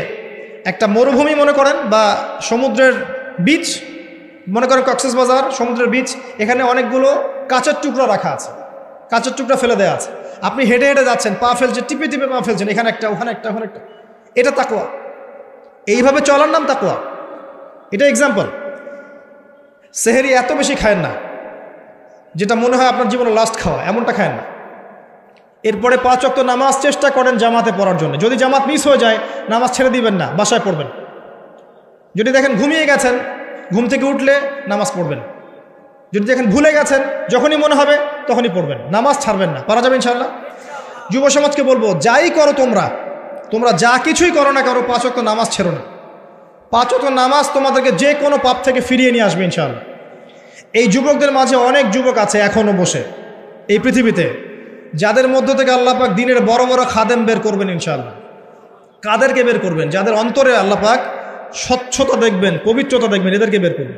[SPEAKER 1] একটা মরুভূমি মনে করেন, বা সমুদ্রের বিচ মনে করেন, কক্সবাজার সমুদ্রের বিচ, এখানে অনেকগুলো কাঁচের টুকরা রাখা আছে, কাঁচের টুকরা ফেলে দেওয়া আছে। আপনি হেঁটে হেঁটে যাচ্ছেন, পা ফেলছেন, টিপে টিপে পা ফেলছেন, এখানে একটা, ওখানে একটা, ওখানে একটা, এটা তাকওয়া। এইভাবে চলার নাম তাকওয়া। এটা এক্সাম্পল। সেহরি এত বেশি খায়েন না যেটা মনে হয় আপনার জীবনে লাস্ট খাওয়া, এমনটা খায়েন না। এরপরে 5 ওয়াক্ত নামাজ চেষ্টা করেন জামাতে পড়ার জন্য। যদি জামাত মিস হয়ে যায়, নামাজ ছেড়ে দিবেন না, বাসায় পড়বেন। যদি দেখেন ঘুমিয়ে গেছেন, ঘুম থেকে উঠলে নামাজ পড়বেন। যদি দেখেন ভুলে গেছেন, যখনই মনে হবে তখনই পড়বেন, নামাজ ছাড়বেন না। পারা যাবে ইনশাআল্লাহ? যুব সমাজকে বলবো, যাই করো তোমরা যা কিছুই করো না কারো, 5 ওয়াক্ত নামাজ ছেড়ো না। 5 ওয়াক্ত নামাজ তোমাদেরকে যে কোনো পাপ থেকে ফিরিয়ে নিয়ে আসবে ইনশাআল্লাহ। এই যুবকদের মাঝে অনেক যুবক আছে এখনো বসে এই পৃথিবীতে, যাদের মধ্য থেকে আল্লাহ পাক দ্বীনের বড় বড় খাদেম বের করবেন ইনশাআল্লাহ। কাদেরকে বের করবেন? যাদের অন্তরে আল্লাহ পাক স্বচ্ছতা দেখবেন, পবিত্রতা দেখবেন, এদেরকে বের করবেন।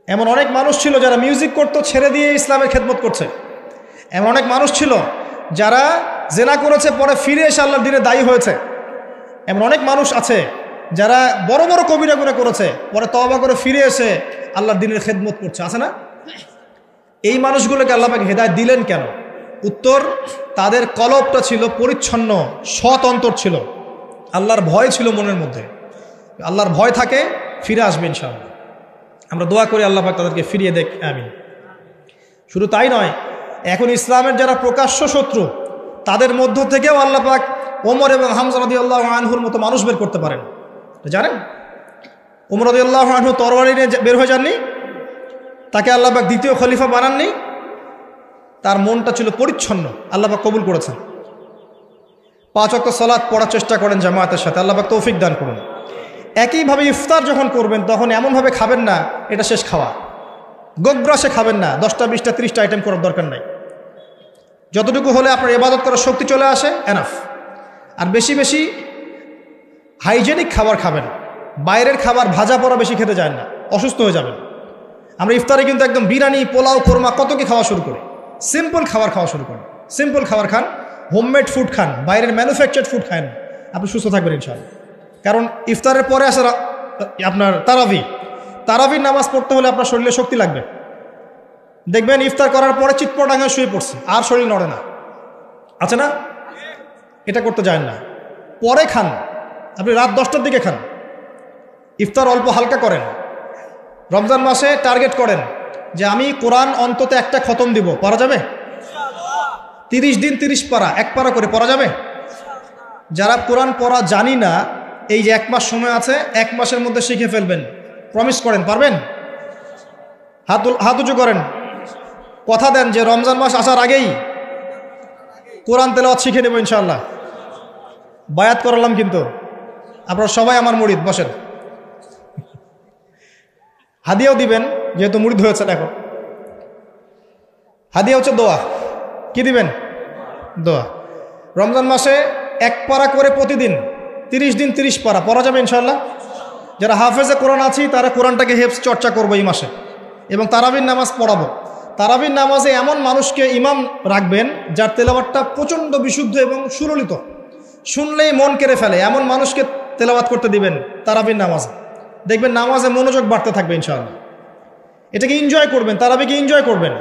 [SPEAKER 1] এমন অনেক মানুষ ছিল যারা মিউজিক করতো ছেড়ে দিয়ে ইসলামের খেদমত করছে। এমন অনেক মানুষ ছিল যারা জেনা করেছে পরে ফিরে এসে আল্লাহর দিনে দায়ী হয়েছে। এমন অনেক মানুষ আছে যারা বড় বড় কবিরা গুনাহ করেছে পরে তওবা করে ফিরে এসে আল্লাহর দিনের খেদমত করছে, আছে না? এই মানুষগুলোকে আল্লাহ পাক হেদায়েত দিলেন কেন? উত্তর, তাদের কলবটা ছিল পরিচ্ছন্ন, সৎ অন্তর ছিল, আল্লাহর ভয় ছিল মনের মধ্যে। আল্লাহর ভয় থাকে, ফিরে আসবে ইনশাআল্লাহ। আমরা দোয়া করি আল্লাহ পাক তাদেরকে ফিরিয়ে দেখ, আমিন। শুধু তাই নয়, এখন ইসলামের যারা প্রকাশ্য শত্রু তাদের মধ্য থেকেও আল্লাহ পাক ওমর এবং হামজা রাদিয়াল্লাহু আনহুর মতো মানুষ বের করতে পারেন। জানেন, ওমর রাদিয়াল্লাহু আনহু তরবারি নিয়ে বের হয়ে যাননি, তাকে আল্লাহ পাক দ্বিতীয় খলিফা বানাননি, তার মনটা ছিল পরিচ্ছন্ন, আল্লাহ পাক কবুল করেছেন। 5 ওয়াক্ত সালাত পড়ার চেষ্টা করেন জামায়াতের সাথে, আল্লাহ পাক তৌফিক দান করুন। একইভাবে ইফতার যখন করবেন তখন এমনভাবে খাবেন না এটা শেষ খাওয়া, গোগ্রাসে খাবেন না, 10টা 20টা 30টা আইটেম করার দরকার নাই। যতটুকু হলে আপনার ইবাদত করার শক্তি চলে আসে এনাফ। আর বেশি বেশি হাইজেনিক খাবার খাবেন, বাইরের খাবার ভাজা পড়া বেশি খেতে যায় না, অসুস্থ হয়ে যাবেন। আমরা ইফতারে কিন্তু একদম বিরিয়ানি, পোলাও, কোরমা কত কি খাওয়া শুরু করি। সিম্পল খাবার খাওয়া শুরু করেন, সিম্পল খাবার খান, হোমমেড ফুড খান, বাইরের ম্যানুফ্যাকচার্ড ফুড খান, আপনি সুস্থ থাকবেন ইনশাআল্লাহ। কারণ ইফতারের পরে আসে আপনার তারাবির নামাজ পড়তে হলে আপনার শরীরে শক্তি লাগবে। দেখবেন ইফতার করার পরে চিৎপটাঙ্গে শুয়ে পড়ছে, আর শরীর নড়ে না, আছে না? এটা করতে যায় না, পরে খান। আপনি রাত 10টার দিকে খান, ইফতার অল্প হালকা করেন। রমজান মাসে টার্গেট করেন যে আমি কোরআন অন্তত একটা খতম দিব, পড়া যাবে? 30 দিন 30 পারা, 1 পারা করে পড়া যাবে? যারা কোরআন পড়া জানি না, এই যে 1 মাস সময় আছে, 1 মাসের মধ্যে শিখে ফেলবেন, প্রমিস করেন, পারবেন? হাত উঁচু করেন, কথা দেন যে রমজান মাস আসার আগেই কোরআন তেলাওয়াত শিখে নেব ইনশাআল্লাহ। বায়াত করালাম কিন্তু, আপনারা সবাই আমার মুরিদ, বসেন। হাদিয়াও দিবেন যেহেতু মুরিদ হয়েছেন এখন। হাদিয়া হচ্ছে দোয়া। কি দিবেন? দোয়া। রমজান মাসে 1 পারা করে প্রতিদিন 30 দিন 30 পারা পড়া যাবে ইনশাআল্লাহ। যারা হাফেজে কোরআন আছি তারা কোরআনটাকে হেফজ চর্চা করবো এই মাসে, এবং তারাবির নামাজ পড়াবো। তারাবির নামাজে এমন মানুষকে ইমাম রাখবেন যার তেলাওয়াতটা প্রচণ্ড বিশুদ্ধ এবং সুললিত, শুনলেই মন কেড়ে ফেলে, এমন মানুষকে তেলাওয়াত করতে দিবেন তারাবির নামাজে। দেখবেন নামাজে মনোযোগ বাড়তে থাকবে ইনশাআল্লাহ। এটাকে এনজয় করবেন, তারাবিকে এনজয় করবেন।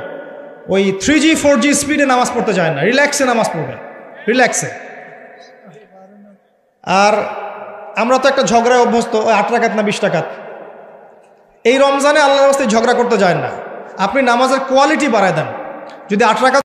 [SPEAKER 1] ওই 3G 4G স্পিডে নামাজ পড়তে যায় না, রিল্যাক্সে নামাজ পড়বেন, রিল্যাক্সে। আর আমরা তো একটা ঝগড়ায় অভ্যস্ত, 8 রাকাত না 20 রাকাত। এই রমজানে আল্লাহর রাস্তায় ঝগড়া করতে যায় না, আপনি নামাজের কোয়ালিটি বাড়ায় দেন। যদি 8 রাকাত